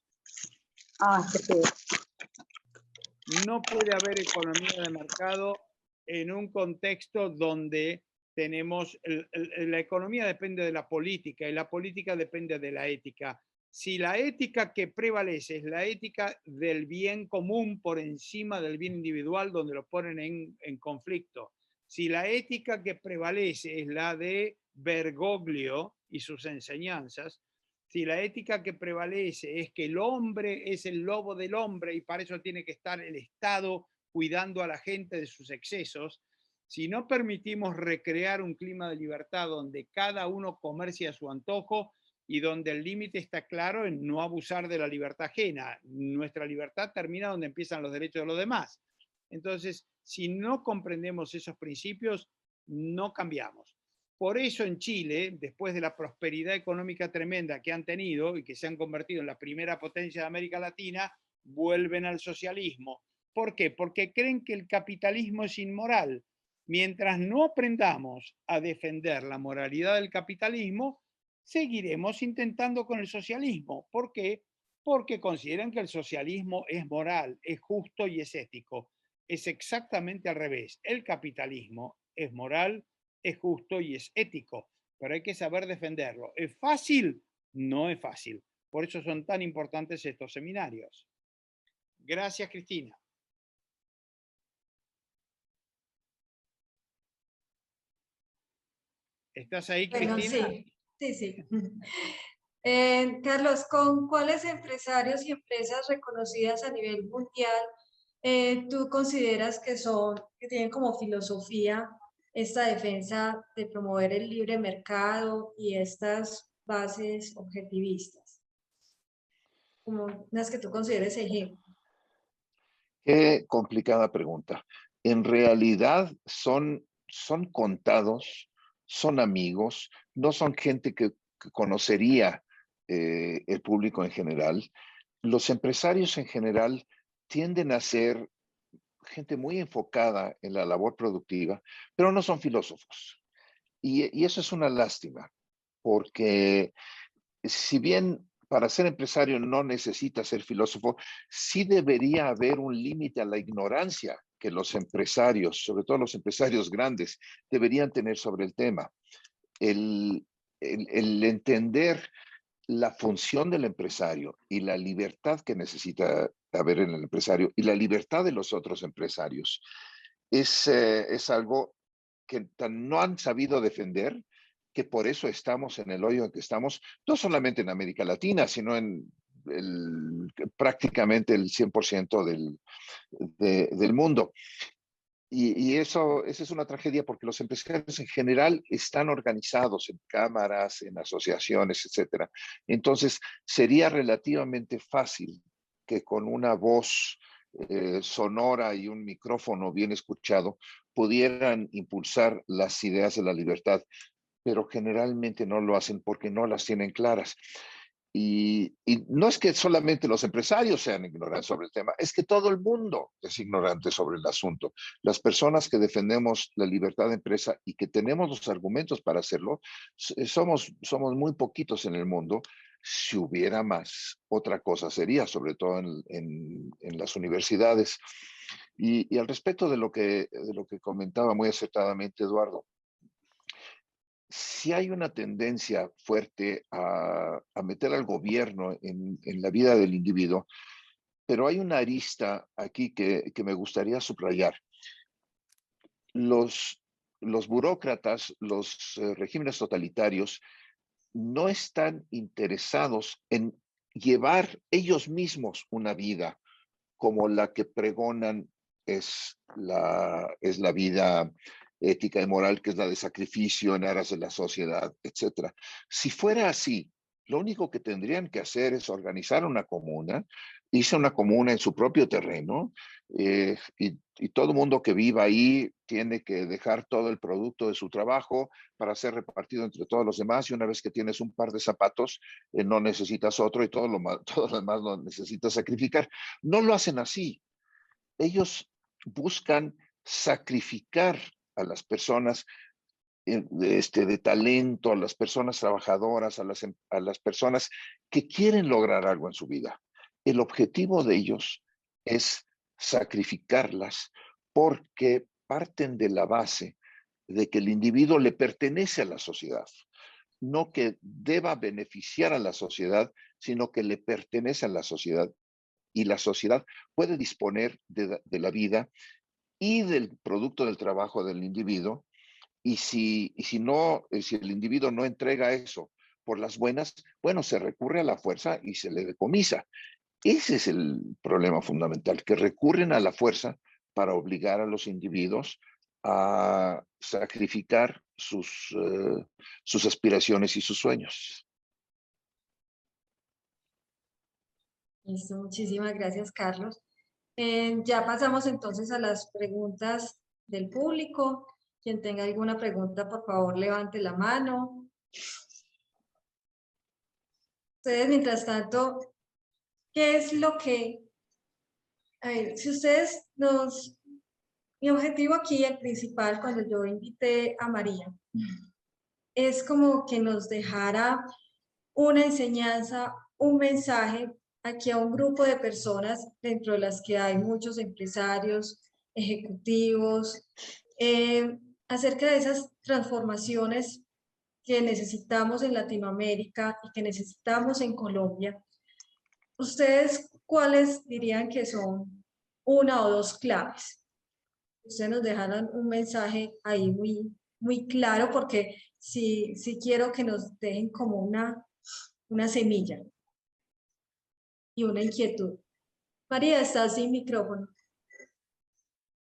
No puede haber economía de mercado en un contexto donde tenemos, la economía depende de la política y la política depende de la ética. Si la ética que prevalece es la ética del bien común por encima del bien individual, donde lo ponen en conflicto, si la ética que prevalece es la de Bergoglio y sus enseñanzas, si la ética que prevalece es que el hombre es el lobo del hombre y para eso tiene que estar el Estado cuidando a la gente de sus excesos, si no permitimos recrear un clima de libertad donde cada uno comercia a su antojo y donde el límite está claro en no abusar de la libertad ajena, nuestra libertad termina donde empiezan los derechos de los demás. Entonces, si no comprendemos esos principios, no cambiamos. Por eso en Chile, después de la prosperidad económica tremenda que han tenido y que se han convertido en la primera potencia de América Latina, vuelven al socialismo. ¿Por qué? Porque creen que el capitalismo es inmoral. Mientras no aprendamos a defender la moralidad del capitalismo, seguiremos intentando con el socialismo. ¿Por qué? Porque consideran que el socialismo es moral, es justo y es ético. Es exactamente al revés. El capitalismo es moral, es justo y es ético, pero hay que saber defenderlo. ¿Es fácil? No es fácil. Por eso son tan importantes estos seminarios. Gracias, Cristina. ¿Estás ahí, Bueno, Cristina? sí. Carlos, ¿con cuáles empresarios y empresas reconocidas a nivel mundial tú consideras que tienen como filosofía esta defensa de promover el libre mercado y estas bases objetivistas? Como unas que tú consideres ejemplo. Qué complicada pregunta. En realidad son contados, son amigos, no son gente que conocería el público en general. Los empresarios en general tienden a ser gente muy enfocada en la labor productiva, pero no son filósofos. Y eso es una lástima, porque si bien para ser empresario no necesita ser filósofo, sí debería haber un límite a la ignorancia que los empresarios, sobre todo los empresarios grandes, deberían tener sobre el tema. El entender la función del empresario y la libertad que necesita haber en el empresario y la libertad de los otros empresarios es algo que no han sabido defender, que por eso estamos en el hoyo en que estamos, no solamente en América Latina, sino en prácticamente el 100% del mundo. Esa es una tragedia porque los empresarios en general están organizados en cámaras, en asociaciones, etcétera. Entonces, sería relativamente fácil que con una voz sonora y un micrófono bien escuchado pudieran impulsar las ideas de la libertad, pero generalmente no lo hacen porque no las tienen claras. Y no es que solamente los empresarios sean ignorantes sobre el tema, es que todo el mundo es ignorante sobre el asunto. Las personas que defendemos la libertad de empresa y que tenemos los argumentos para hacerlo, somos muy poquitos en el mundo. Si hubiera más, otra cosa sería, sobre todo en las universidades. Y al respecto de lo que comentaba muy acertadamente Eduardo, sí hay una tendencia fuerte a meter al gobierno en la vida del individuo, pero hay una arista aquí que me gustaría subrayar. Los burócratas, los regímenes totalitarios, no están interesados en llevar ellos mismos una vida como la que pregonan es la vida ética y moral, que es la de sacrificio en aras de la sociedad, etc. Si fuera así, lo único que tendrían que hacer es organizar una comuna, irse a una comuna en su propio terreno, y todo el mundo que viva ahí tiene que dejar todo el producto de su trabajo para ser repartido entre todos los demás, y una vez que tienes un par de zapatos, no necesitas otro, y todo lo demás lo necesitas sacrificar. No lo hacen así. Ellos buscan sacrificar a las personas de talento, a las personas trabajadoras, a las personas que quieren lograr algo en su vida. El objetivo de ellos es sacrificarlas porque parten de la base de que el individuo le pertenece a la sociedad, no que deba beneficiar a la sociedad, sino que le pertenece a la sociedad, y la sociedad puede disponer de la vida y del producto del trabajo del individuo. Y si el individuo no entrega eso por las buenas, bueno, se recurre a la fuerza y se le decomisa. Ese es el problema fundamental, que recurren a la fuerza para obligar a los individuos a sacrificar sus aspiraciones y sus sueños. Listo, muchísimas gracias, Carlos. Ya pasamos entonces a las preguntas del público. Quien tenga alguna pregunta, por favor, levante la mano. Ustedes, mientras tanto, ¿qué es lo que... A ver, si ustedes nos... Mi objetivo aquí, el principal, cuando yo invité a María, es como que nos dejara una enseñanza, un mensaje aquí a un grupo de personas, dentro de las que hay muchos empresarios, ejecutivos, acerca de esas transformaciones que necesitamos en Latinoamérica y que necesitamos en Colombia. ¿Ustedes cuáles dirían que son una o dos claves? Ustedes nos dejaron un mensaje ahí muy claro, porque sí quiero que nos dejen como una semilla y una inquietud. María, estás sin micrófono.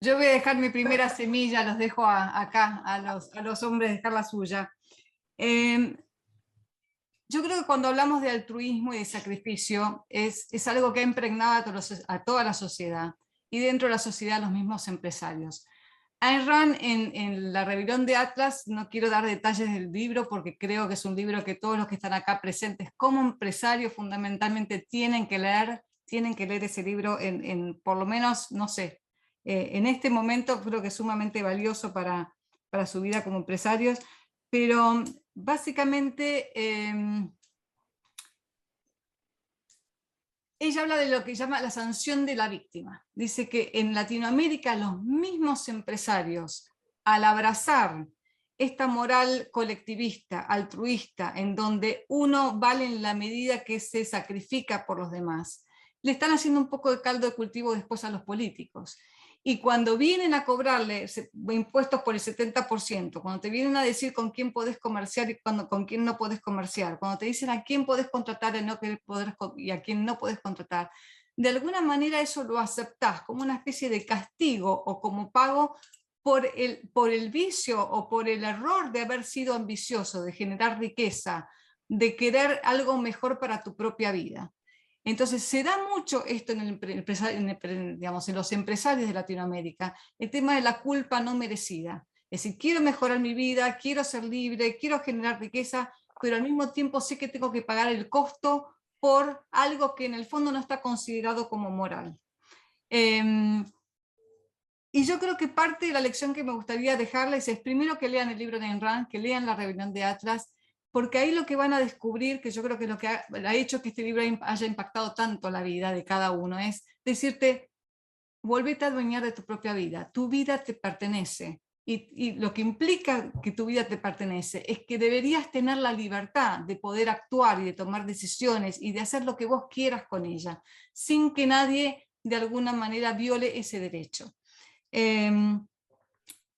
Yo voy a dejar mi primera semilla, los dejo acá, a los hombres dejar la suya. Yo creo que cuando hablamos de altruismo y de sacrificio, es algo que ha impregnado a toda la sociedad, y dentro de la sociedad los mismos empresarios. Ayn Rand, en La rebelión de Atlas, no quiero dar detalles del libro porque creo que es un libro que todos los que están acá presentes como empresarios fundamentalmente tienen que leer ese libro por lo menos, no sé, en este momento creo que es sumamente valioso para su vida como empresarios, pero básicamente ella habla de lo que llama la sanción de la víctima. Dice que en Latinoamérica los mismos empresarios, al abrazar esta moral colectivista, altruista, en donde uno vale en la medida que se sacrifica por los demás, le están haciendo un poco de caldo de cultivo después a los políticos. Y cuando vienen a cobrarle impuestos por el 70%, cuando te vienen a decir con quién podés comerciar y con quién no podés comerciar, cuando te dicen a quién podés contratar y a quién no podés contratar, de alguna manera eso lo aceptás como una especie de castigo o como pago por el vicio o por el error de haber sido ambicioso, de generar riqueza, de querer algo mejor para tu propia vida. Entonces se da mucho esto en los empresarios de Latinoamérica, el tema de la culpa no merecida. Es decir, quiero mejorar mi vida, quiero ser libre, quiero generar riqueza, pero al mismo tiempo sé que tengo que pagar el costo por algo que en el fondo no está considerado como moral. Y yo creo que parte de la lección que me gustaría dejarles es primero que lean el libro de Ayn Rand, que lean La rebelión de Atlas, porque ahí lo que van a descubrir, que yo creo que lo que ha hecho que este libro haya impactado tanto la vida de cada uno, es decirte, volvete a adueñar de tu propia vida, tu vida te pertenece, y lo que implica que tu vida te pertenece es que deberías tener la libertad de poder actuar y de tomar decisiones y de hacer lo que vos quieras con ella, sin que nadie de alguna manera viole ese derecho.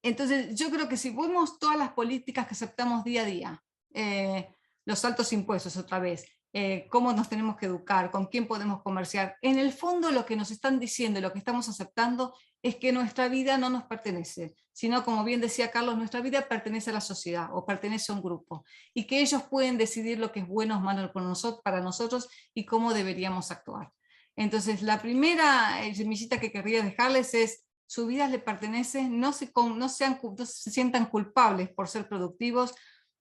Entonces yo creo que si vemos todas las políticas que aceptamos día a día, los altos impuestos otra vez, cómo nos tenemos que educar, con quién podemos comerciar. En el fondo lo que nos están diciendo, lo que estamos aceptando, es que nuestra vida no nos pertenece, sino, como bien decía Carlos, nuestra vida pertenece a la sociedad o pertenece a un grupo, y que ellos pueden decidir lo que es bueno o malo para nosotros y cómo deberíamos actuar. Entonces, la primera semillita que querría dejarles es: su vida les pertenece, no se sientan culpables por ser productivos,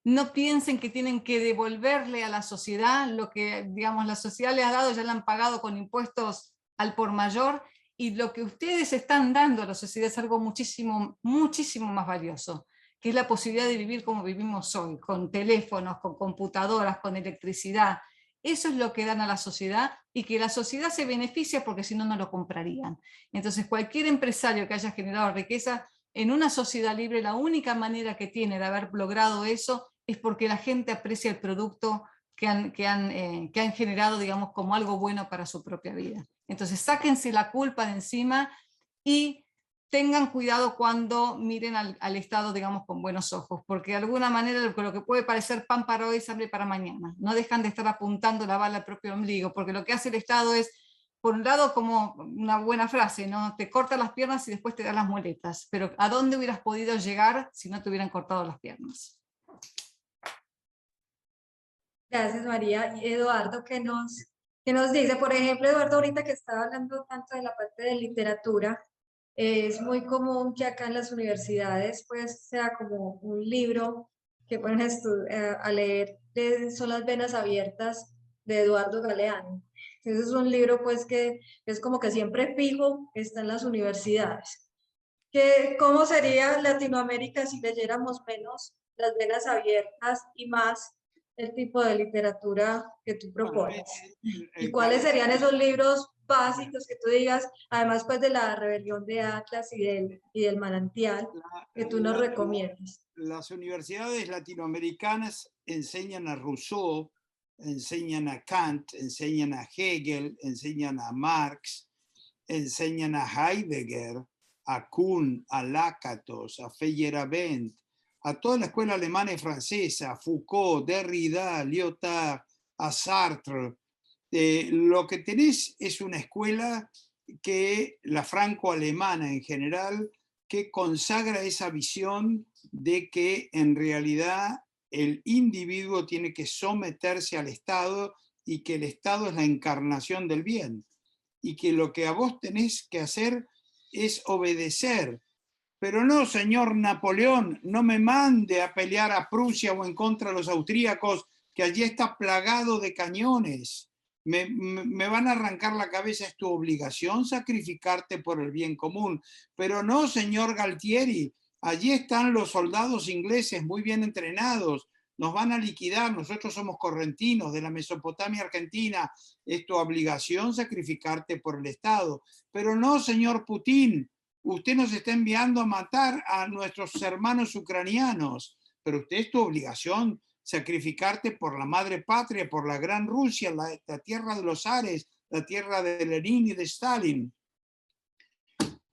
no piensen que tienen que devolverle a la sociedad lo que, digamos, la sociedad les ha dado, ya le han pagado con impuestos al por mayor, y lo que ustedes están dando a la sociedad es algo muchísimo, muchísimo más valioso, que es la posibilidad de vivir como vivimos hoy, con teléfonos, con computadoras, con electricidad. Eso es lo que dan a la sociedad, y que la sociedad se beneficia porque si no, no lo comprarían. Entonces, cualquier empresario que haya generado riqueza en una sociedad libre, la única manera que tiene de haber logrado eso es porque la gente aprecia el producto que han generado, digamos, como algo bueno para su propia vida. Entonces, sáquense la culpa de encima y tengan cuidado cuando miren al Estado, digamos, con buenos ojos, porque de alguna manera lo que puede parecer pan para hoy es hambre para mañana. No dejan de estar apuntando la bala al propio ombligo, porque lo que hace el Estado es, por un lado, como una buena frase, ¿no? Te corta las piernas y después te da las muletas, pero ¿a dónde hubieras podido llegar si no te hubieran cortado las piernas? Gracias, María. Y Eduardo, qué nos dice? Por ejemplo, Eduardo, ahorita que estaba hablando tanto de la parte de literatura, es muy común que acá en las universidades pues sea como un libro que ponen a leer, son Las venas abiertas, de Eduardo Galeano. Ese es un libro pues que es como que siempre fijo, está en las universidades. ¿Cómo sería Latinoamérica si leyéramos menos Las venas abiertas y más el tipo de literatura que tú propones? ¿Y cuáles serían esos libros básicos que tú digas, además pues de La rebelión de Atlas y del manantial, que tú nos recomiendas? Las universidades latinoamericanas enseñan a Rousseau, enseñan a Kant, enseñan a Hegel, enseñan a Marx, enseñan a Heidegger, a Kuhn, a Lakatos, a Feyerabend, a toda la escuela alemana y francesa, a Foucault, Derrida, Lyotard, a Sartre. Lo que tenés es una escuela que, la franco-alemana en general, que consagra esa visión de que en realidad el individuo tiene que someterse al Estado y que el Estado es la encarnación del bien, y que lo que a vos tenés que hacer es obedecer. Pero no, señor Napoleón, no me mande a pelear a Prusia o en contra de los austríacos, que allí está plagado de cañones. Me van a arrancar la cabeza, es tu obligación sacrificarte por el bien común. Pero no, señor Galtieri, allí están los soldados ingleses muy bien entrenados, nos van a liquidar, nosotros somos correntinos de la Mesopotamia argentina, es tu obligación sacrificarte por el Estado. Pero no, señor Putin, usted nos está enviando a matar a nuestros hermanos ucranianos, pero usted es tu obligación sacrificarte por la madre patria, por la gran Rusia, la tierra de los zares, la tierra de Lenin y de Stalin.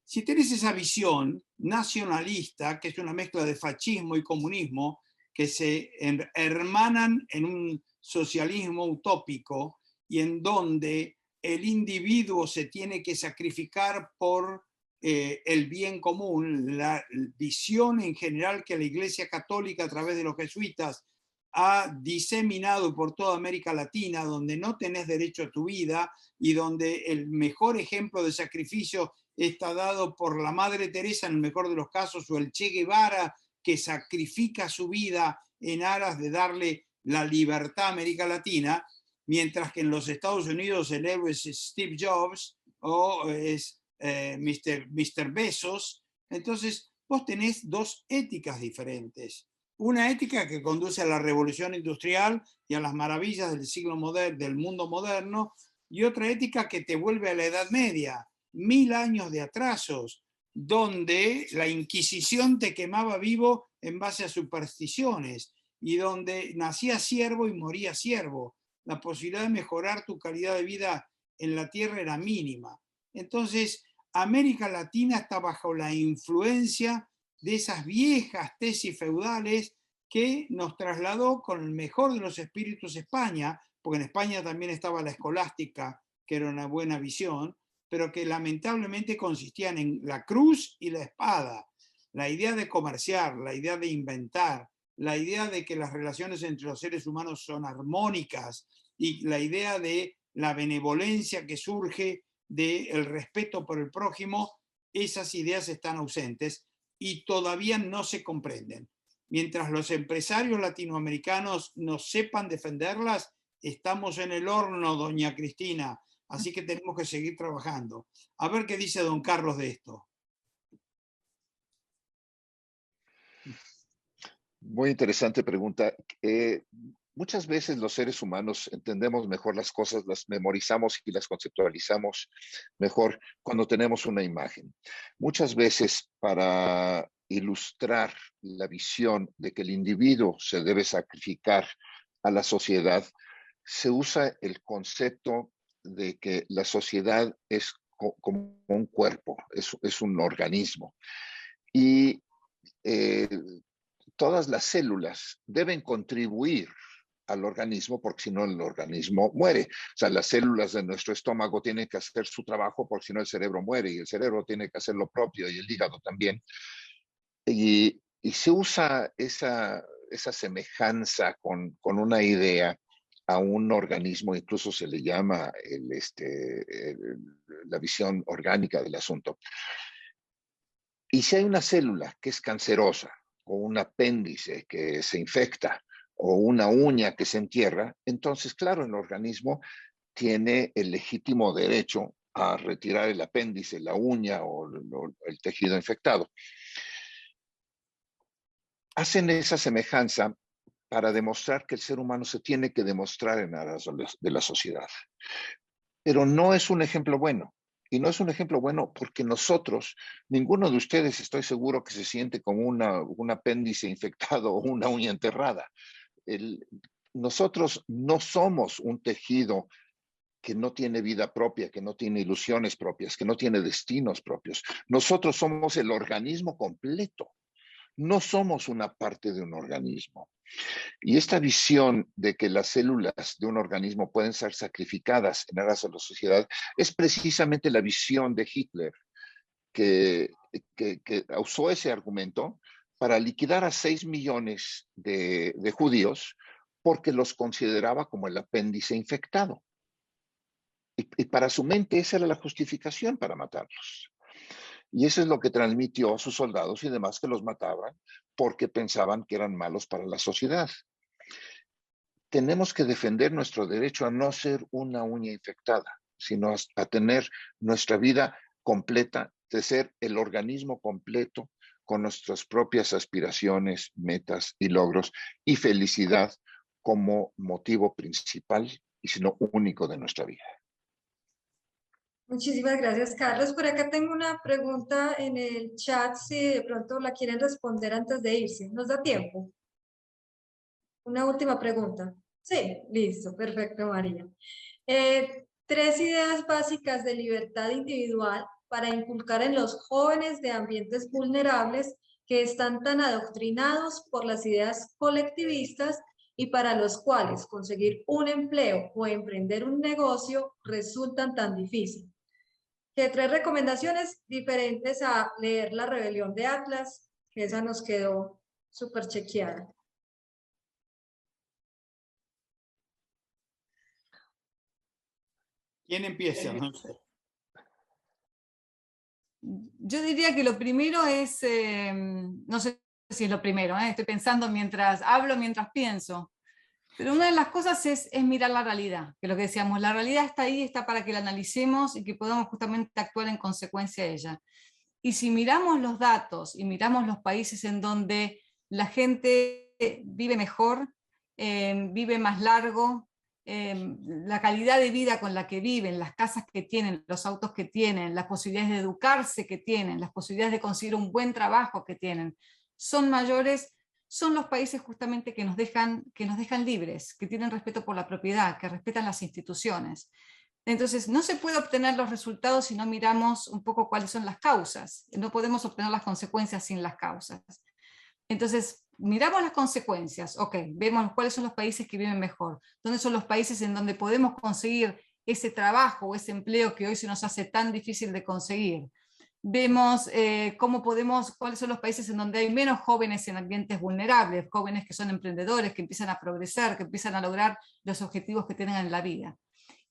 Si tienes esa visión nacionalista, que es una mezcla de fascismo y comunismo, que se hermanan en un socialismo utópico y en donde el individuo se tiene que sacrificar por el bien común, la visión en general que la Iglesia Católica a través de los jesuitas ha diseminado por toda América Latina, donde no tenés derecho a tu vida y donde el mejor ejemplo de sacrificio está dado por la Madre Teresa en el mejor de los casos, o el Che Guevara, que sacrifica su vida en aras de darle la libertad a América Latina, mientras que en los Estados Unidos el héroe es Steve Jobs o es Mr. Bezos. Entonces vos tenés dos éticas diferentes. Una ética que conduce a la revolución industrial y a las maravillas del siglo moderno, del mundo moderno, y otra ética que te vuelve a la Edad Media, 1000 años de atrasos, donde la Inquisición te quemaba vivo en base a supersticiones y donde nacías siervo y morías siervo. La posibilidad de mejorar tu calidad de vida en la tierra era mínima. Entonces, América Latina está bajo la influencia de esas viejas tesis feudales que nos trasladó con el mejor de los espíritus a España, porque en España también estaba la escolástica, que era una buena visión, pero que lamentablemente consistían en la cruz y la espada. La idea de comerciar, la idea de inventar, la idea de que las relaciones entre los seres humanos son armónicas y la idea de la benevolencia que surge del respeto por el prójimo, esas ideas están ausentes y todavía no se comprenden. Mientras los empresarios latinoamericanos no sepan defenderlas, estamos en el horno, doña Cristina. Así que tenemos que seguir trabajando. A ver qué dice don Carlos de esto. Muy interesante pregunta. Muchas veces los seres humanos entendemos mejor las cosas, las memorizamos y las conceptualizamos mejor cuando tenemos una imagen. Muchas veces para ilustrar la visión de que el individuo se debe sacrificar a la sociedad, se usa el concepto de que la sociedad es como un cuerpo, es un organismo. Y todas las células deben contribuir al organismo, porque si no el organismo muere. O sea, las células de nuestro estómago tienen que hacer su trabajo, porque si no el cerebro muere, y el cerebro tiene que hacer lo propio, y el hígado también. Y se usa esa semejanza con una idea a un organismo, incluso se le llama la visión orgánica del asunto. Y si hay una célula que es cancerosa, o un apéndice que se infecta, o una uña que se entierra, entonces, claro, el organismo tiene el legítimo derecho a retirar el apéndice, la uña o el tejido infectado. Hacen esa semejanza para demostrar que el ser humano se tiene que demostrar en aras de la sociedad. Pero no es un ejemplo bueno. Y no es un ejemplo bueno porque nosotros, ninguno de ustedes estoy seguro que se siente como un apéndice infectado o una uña enterrada. Nosotros no somos un tejido que no tiene vida propia, que no tiene ilusiones propias, que no tiene destinos propios. Nosotros somos el organismo completo. No somos una parte de un organismo. Y esta visión de que las células de un organismo pueden ser sacrificadas en aras de la sociedad es precisamente la visión de Hitler, que usó ese argumento para liquidar a 6 millones de judíos porque los consideraba como el apéndice infectado. Y para su mente esa era la justificación para matarlos. Y eso es lo que transmitió a sus soldados y demás, que los mataban porque pensaban que eran malos para la sociedad. Tenemos que defender nuestro derecho a no ser una uña infectada, sino a tener nuestra vida completa, de ser el organismo completo con nuestras propias aspiraciones, metas y logros, y felicidad como motivo principal y sino único de nuestra vida. Muchísimas gracias, Carlos. Por acá tengo una pregunta en el chat, si de pronto la quieren responder antes de irse. ¿Nos da tiempo? Una última pregunta. Sí, listo, perfecto, María. 3 ideas básicas de libertad individual para inculcar en los jóvenes de ambientes vulnerables que están tan adoctrinados por las ideas colectivistas y para los cuales conseguir un empleo o emprender un negocio resultan tan difícil. Que 3 recomendaciones diferentes a leer La Rebelión de Atlas, que esa nos quedó súper chequeada. ¿Quién empieza? No sé. Yo diría que lo primero es, no sé si es lo primero, estoy pensando mientras hablo, mientras pienso, pero una de las cosas es mirar la realidad, que lo que decíamos, la realidad está ahí, está para que la analicemos y que podamos justamente actuar en consecuencia de ella. Y si miramos los datos y miramos los países en donde la gente vive mejor, vive más largo, la calidad de vida con la que viven, las casas que tienen, los autos que tienen, las posibilidades de educarse que tienen, las posibilidades de conseguir un buen trabajo que tienen, son mayores, son los países justamente que nos dejan libres, que tienen respeto por la propiedad, que respetan las instituciones. Entonces, no se puede obtener los resultados si no miramos un poco cuáles son las causas. No podemos obtener las consecuencias sin las causas. Entonces, miramos las consecuencias, ok, vemos cuáles son los países que viven mejor, dónde son los países en donde podemos conseguir ese trabajo o ese empleo que hoy se nos hace tan difícil de conseguir. Vemos cuáles son los países en donde hay menos jóvenes en ambientes vulnerables, jóvenes que son emprendedores, que empiezan a progresar, que empiezan a lograr los objetivos que tienen en la vida.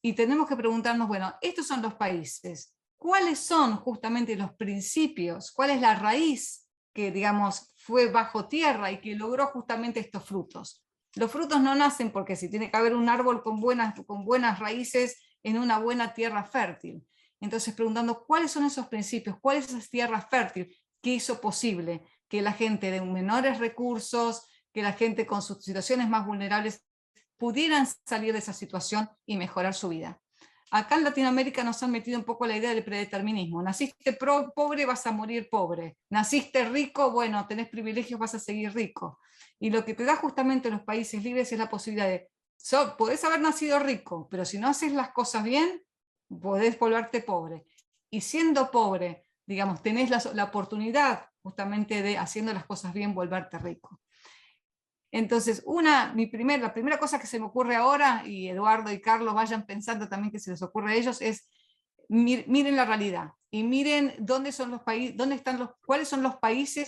Y tenemos que preguntarnos, bueno, estos son los países, ¿cuáles son justamente los principios? ¿Cuál es la raíz que, digamos, fue bajo tierra y que logró justamente estos frutos? Los frutos no nacen porque si tiene que haber un árbol con buenas raíces en una buena tierra fértil. Entonces preguntando cuáles son esos principios, cuál es esa tierra fértil que hizo posible que la gente de menores recursos, que la gente con sus situaciones más vulnerables pudieran salir de esa situación y mejorar su vida. Acá en Latinoamérica nos han metido un poco la idea del predeterminismo. Naciste pobre, vas a morir pobre. Naciste rico, bueno, tenés privilegios, vas a seguir rico. Y lo que te da justamente los países libres es la posibilidad de, podés haber nacido rico, pero si no haces las cosas bien, podés volverte pobre. Y siendo pobre, digamos, tenés la oportunidad justamente de, haciendo las cosas bien, volverte rico. Entonces, la primera cosa que se me ocurre ahora, y Eduardo y Carlos vayan pensando también que se les ocurre a ellos, es miren la realidad y miren cuáles son los países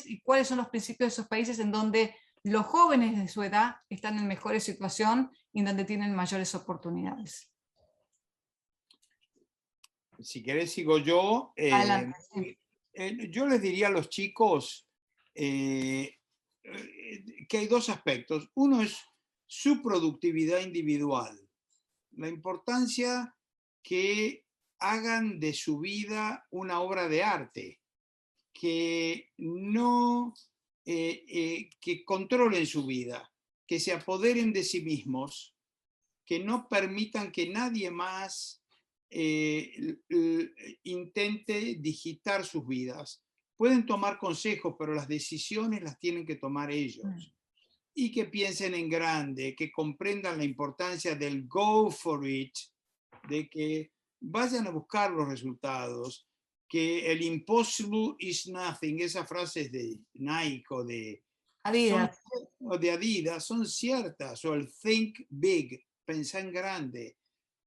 y cuáles son los principios de esos países en donde los jóvenes de su edad están en mejores situación y en donde tienen mayores oportunidades. Si querés sigo yo. Adelante. Yo les diría a los chicos que hay dos aspectos. Uno es su productividad individual, la importancia que hagan de su vida una obra de arte, que que controlen su vida, que se apoderen de sí mismos, que no permitan que nadie más intente digitar sus vidas. Pueden tomar consejos, pero las decisiones las tienen que tomar ellos. Y que piensen en grande, que comprendan la importancia del go for it, de que vayan a buscar los resultados, que el impossible is nothing, esas frases de Nike o de Adidas son ciertas, o el think big, pensar en grande.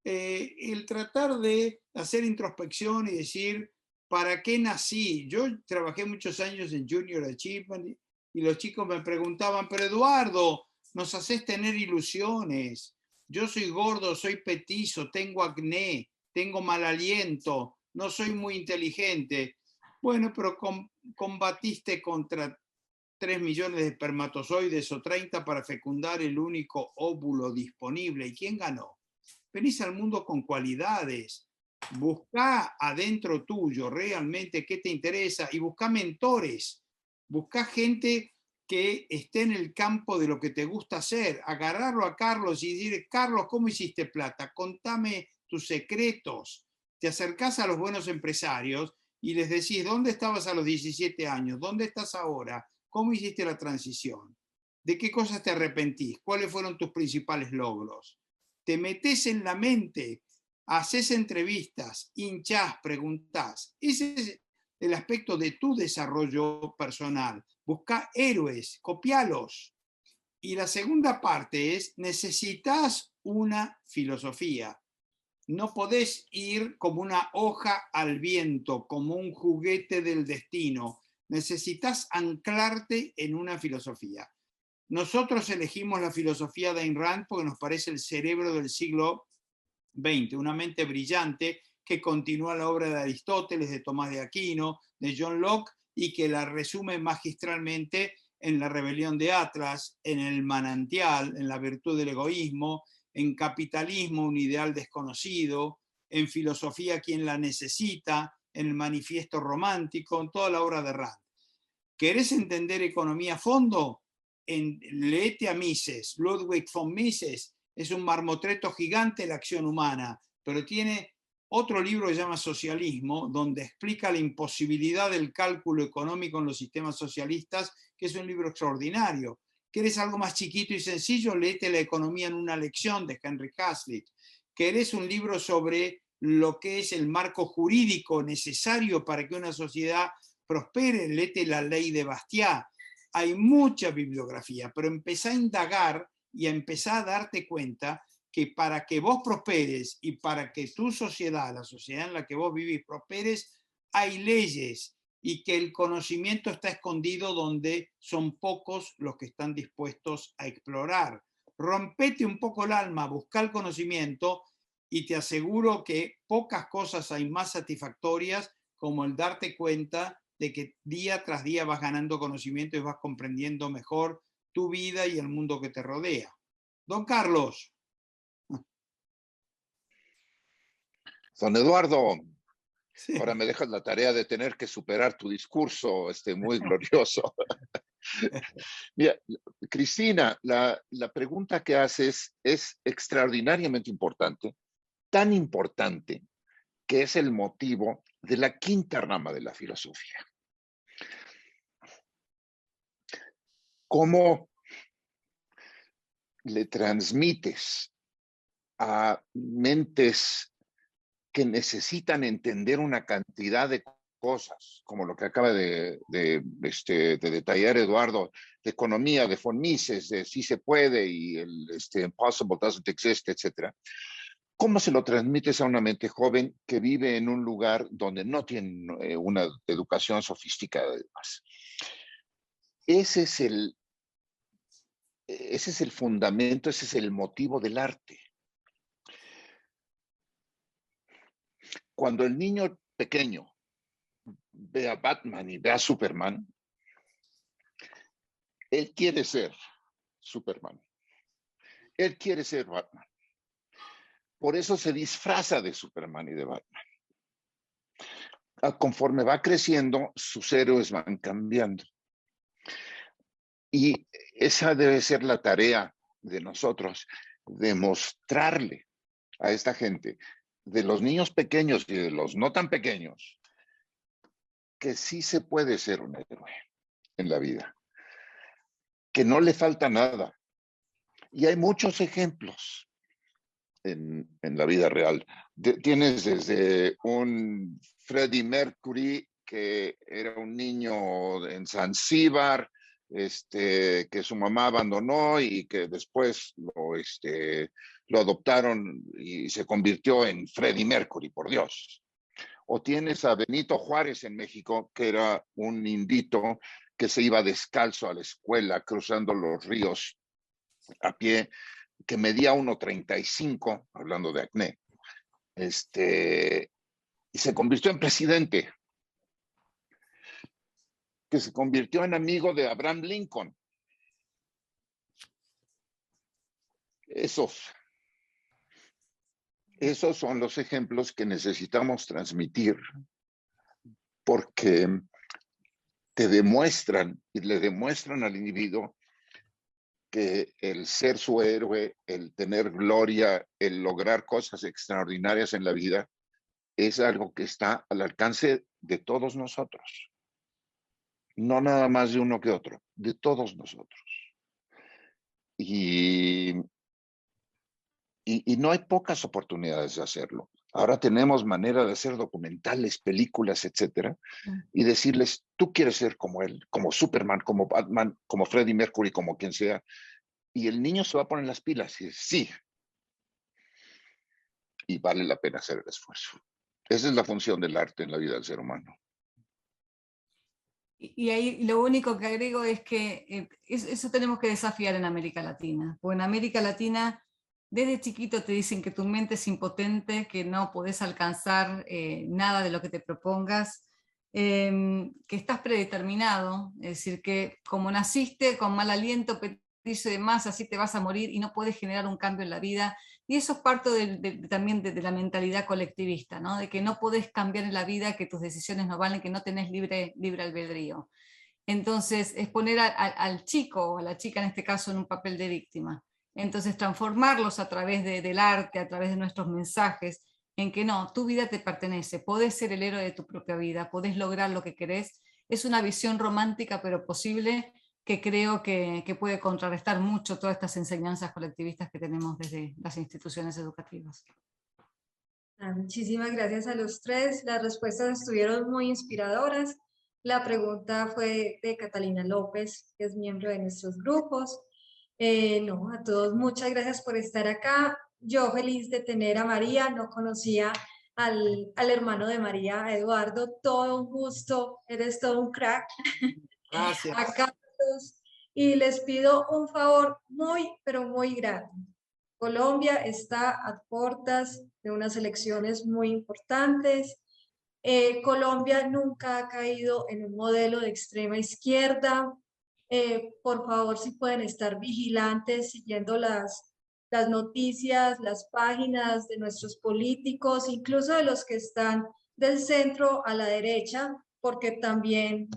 El tratar de hacer introspección y decir, ¿para qué nací? Yo trabajé muchos años en Junior Achievement y los chicos me preguntaban, pero Eduardo, nos haces tener ilusiones. Yo soy gordo, soy petizo, tengo acné, tengo mal aliento, no soy muy inteligente. Bueno, pero combatiste contra 3 millones de espermatozoides o 30 para fecundar el único óvulo disponible. ¿Y quién ganó? Venís al mundo con cualidades, buscá adentro tuyo realmente qué te interesa y buscá mentores, buscá gente que esté en el campo de lo que te gusta hacer, agarrarlo a Carlos y decir, Carlos, ¿cómo hiciste plata? Contame tus secretos. Te acercás a los buenos empresarios y les decís, ¿dónde estabas a los 17 años? ¿Dónde estás ahora? ¿Cómo hiciste la transición? ¿De qué cosas te arrepentís? ¿Cuáles fueron tus principales logros? Te metés en la mente, haces entrevistas, hinchás, preguntás. Ese es el aspecto de tu desarrollo personal. Busca héroes, copialos. Y la segunda parte es, necesitas una filosofía. No podés ir como una hoja al viento, como un juguete del destino. Necesitas anclarte en una filosofía. Nosotros elegimos la filosofía de Ayn Rand porque nos parece el cerebro del siglo XX, una mente brillante que continúa la obra de Aristóteles, de Tomás de Aquino, de John Locke, y que la resume magistralmente en La rebelión de Atlas, en El manantial, en La virtud del egoísmo, en Capitalismo, un ideal desconocido, en Filosofía, quien la necesita, en El manifiesto romántico, en toda la obra de Rand. ¿Querés entender economía a fondo? Leete a Mises. Ludwig von Mises es un marmotreto gigante de la acción humana, pero tiene otro libro que se llama Socialismo, donde explica la imposibilidad del cálculo económico en los sistemas socialistas, que es un libro extraordinario. ¿Querés algo más chiquito y sencillo? Léete La economía en una lección de Henry Hazlitt. ¿Querés un libro sobre lo que es el marco jurídico necesario para que una sociedad prospere? Léete La ley de Bastiat. hay mucha bibliografía, pero empezá a indagar y a empezar a darte cuenta que para que vos prosperes y para que tu sociedad, la sociedad en la que vos vivís, prosperes, hay leyes y que el conocimiento está escondido donde son pocos los que están dispuestos a explorar. Rompete un poco el alma, busca el conocimiento y te aseguro que pocas cosas hay más satisfactorias como el darte cuenta de que día tras día vas ganando conocimiento y vas comprendiendo mejor tu vida y el mundo que te rodea. Don Carlos. Don Eduardo, Sí. ahora me dejas la tarea de tener que superar tu discurso muy glorioso. Mira, Cristina, la pregunta que haces es extraordinariamente importante, tan importante que es el motivo de la quinta rama de la filosofía. ¿Cómo le transmites a mentes que necesitan entender una cantidad de cosas, como lo que acaba de detallar Eduardo, de economía, de von Mises, de si se puede y el impossible doesn't exist, etcétera? ¿Cómo se lo transmites a una mente joven que vive en un lugar donde no tiene una educación sofisticada además? Ese es el fundamento, ese es el motivo del arte. Cuando el niño pequeño ve a Batman y ve a Superman, él quiere ser Superman. Él quiere ser Batman. Por eso se disfraza de Superman y de Batman. Conforme va creciendo, sus héroes van cambiando. Y esa debe ser la tarea de nosotros, demostrarle a esta gente, de los niños pequeños y de los no tan pequeños, que sí se puede ser un héroe en la vida, que no le falta nada. Y hay muchos ejemplos en la vida real. Tienes desde un Freddie Mercury, que era un niño en Zanzíbar, que su mamá abandonó y que después lo adoptaron y se convirtió en Freddie Mercury, por Dios. O tienes a Benito Juárez en México, que era un indito que se iba descalzo a la escuela, cruzando los ríos a pie, que medía 1.35, hablando de acné, y se convirtió en presidente, que se convirtió en amigo de Abraham Lincoln. Esos son los ejemplos que necesitamos transmitir, porque te demuestran y le demuestran al individuo que el ser su héroe, el tener gloria, el lograr cosas extraordinarias en la vida, es algo que está al alcance de todos nosotros. No nada más de uno que otro, de todos nosotros. Y no hay pocas oportunidades de hacerlo. Ahora tenemos manera de hacer documentales, películas, etcétera, y decirles, tú quieres ser como él, como Superman, como Batman, como Freddie Mercury, como quien sea. Y el niño se va a poner las pilas y dice, sí. Y vale la pena hacer el esfuerzo. Esa es la función del arte en la vida del ser humano. Y ahí lo único que agrego es que eso tenemos que desafiar en América Latina. Porque en América Latina, desde chiquito te dicen que tu mente es impotente, que no podés alcanzar nada de lo que te propongas, que estás predeterminado, es decir, que como naciste con mal aliento, petizo y demás, así te vas a morir y no puedes generar un cambio en la vida. Y eso es parte también de la mentalidad colectivista, ¿no? De que no podés cambiar en la vida, que tus decisiones no valen, que no tenés libre albedrío. Entonces, es poner al chico o a la chica, en este caso, en un papel de víctima. Entonces, transformarlos a través del arte, a través de nuestros mensajes, en que no, tu vida te pertenece, podés ser el héroe de tu propia vida, podés lograr lo que querés. Es una visión romántica, pero posible, que creo que puede contrarrestar mucho todas estas enseñanzas colectivistas que tenemos desde las instituciones educativas. Muchísimas gracias a los tres. Las respuestas estuvieron muy inspiradoras. La pregunta fue de Catalina López, que es miembro de nuestros grupos. No, a todos muchas gracias por estar acá. Yo feliz de tener a María, no conocía al hermano de María, a Eduardo, todo un gusto, eres todo un crack. Gracias. A Carlos, y les pido un favor muy, pero muy grande. Colombia está a puertas de unas elecciones muy importantes. Colombia nunca ha caído en un modelo de extrema izquierda. Por favor, si pueden estar vigilantes, siguiendo las noticias, las páginas de nuestros políticos, incluso de los que están del centro a la derecha, porque también,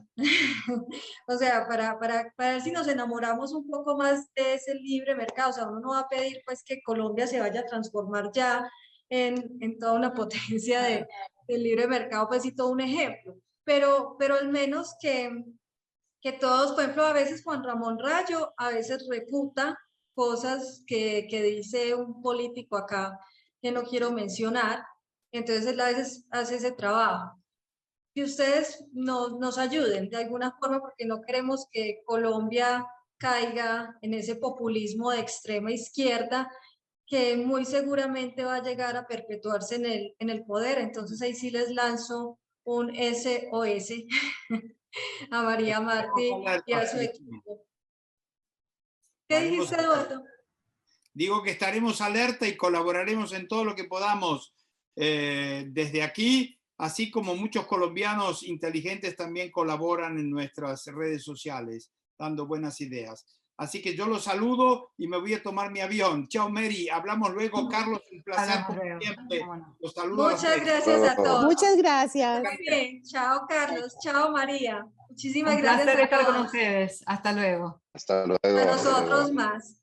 o sea, para ver si nos enamoramos un poco más de ese libre mercado, o sea, uno no va a pedir pues que Colombia se vaya a transformar ya en toda una potencia del libre mercado, pues y todo un ejemplo, pero al menos que todos, por ejemplo, a veces Juan Ramón Rayo, a veces refuta cosas que dice un político acá que no quiero mencionar, entonces él a veces hace ese trabajo. Que ustedes nos ayuden de alguna forma, porque no queremos que Colombia caiga en ese populismo de extrema izquierda que muy seguramente va a llegar a perpetuarse en el poder. Entonces ahí sí les lanzo un SOS a María Martí y a su equipo. ¿Qué dijiste, Eduardo? Digo que estaremos alerta y colaboraremos en todo lo que podamos desde aquí, así como muchos colombianos inteligentes también colaboran en nuestras redes sociales, dando buenas ideas. Así que yo los saludo y me voy a tomar mi avión. Chao, Mary. Hablamos luego. Carlos, un placer como siempre. Los saludo. Muchas gracias a todos. Muchas gracias. Muy bien. Chao, Carlos. Chao, María. Muchísimas Un gracias placer a estar con todos. ustedes. Hasta luego. Hasta luego. A nosotros más.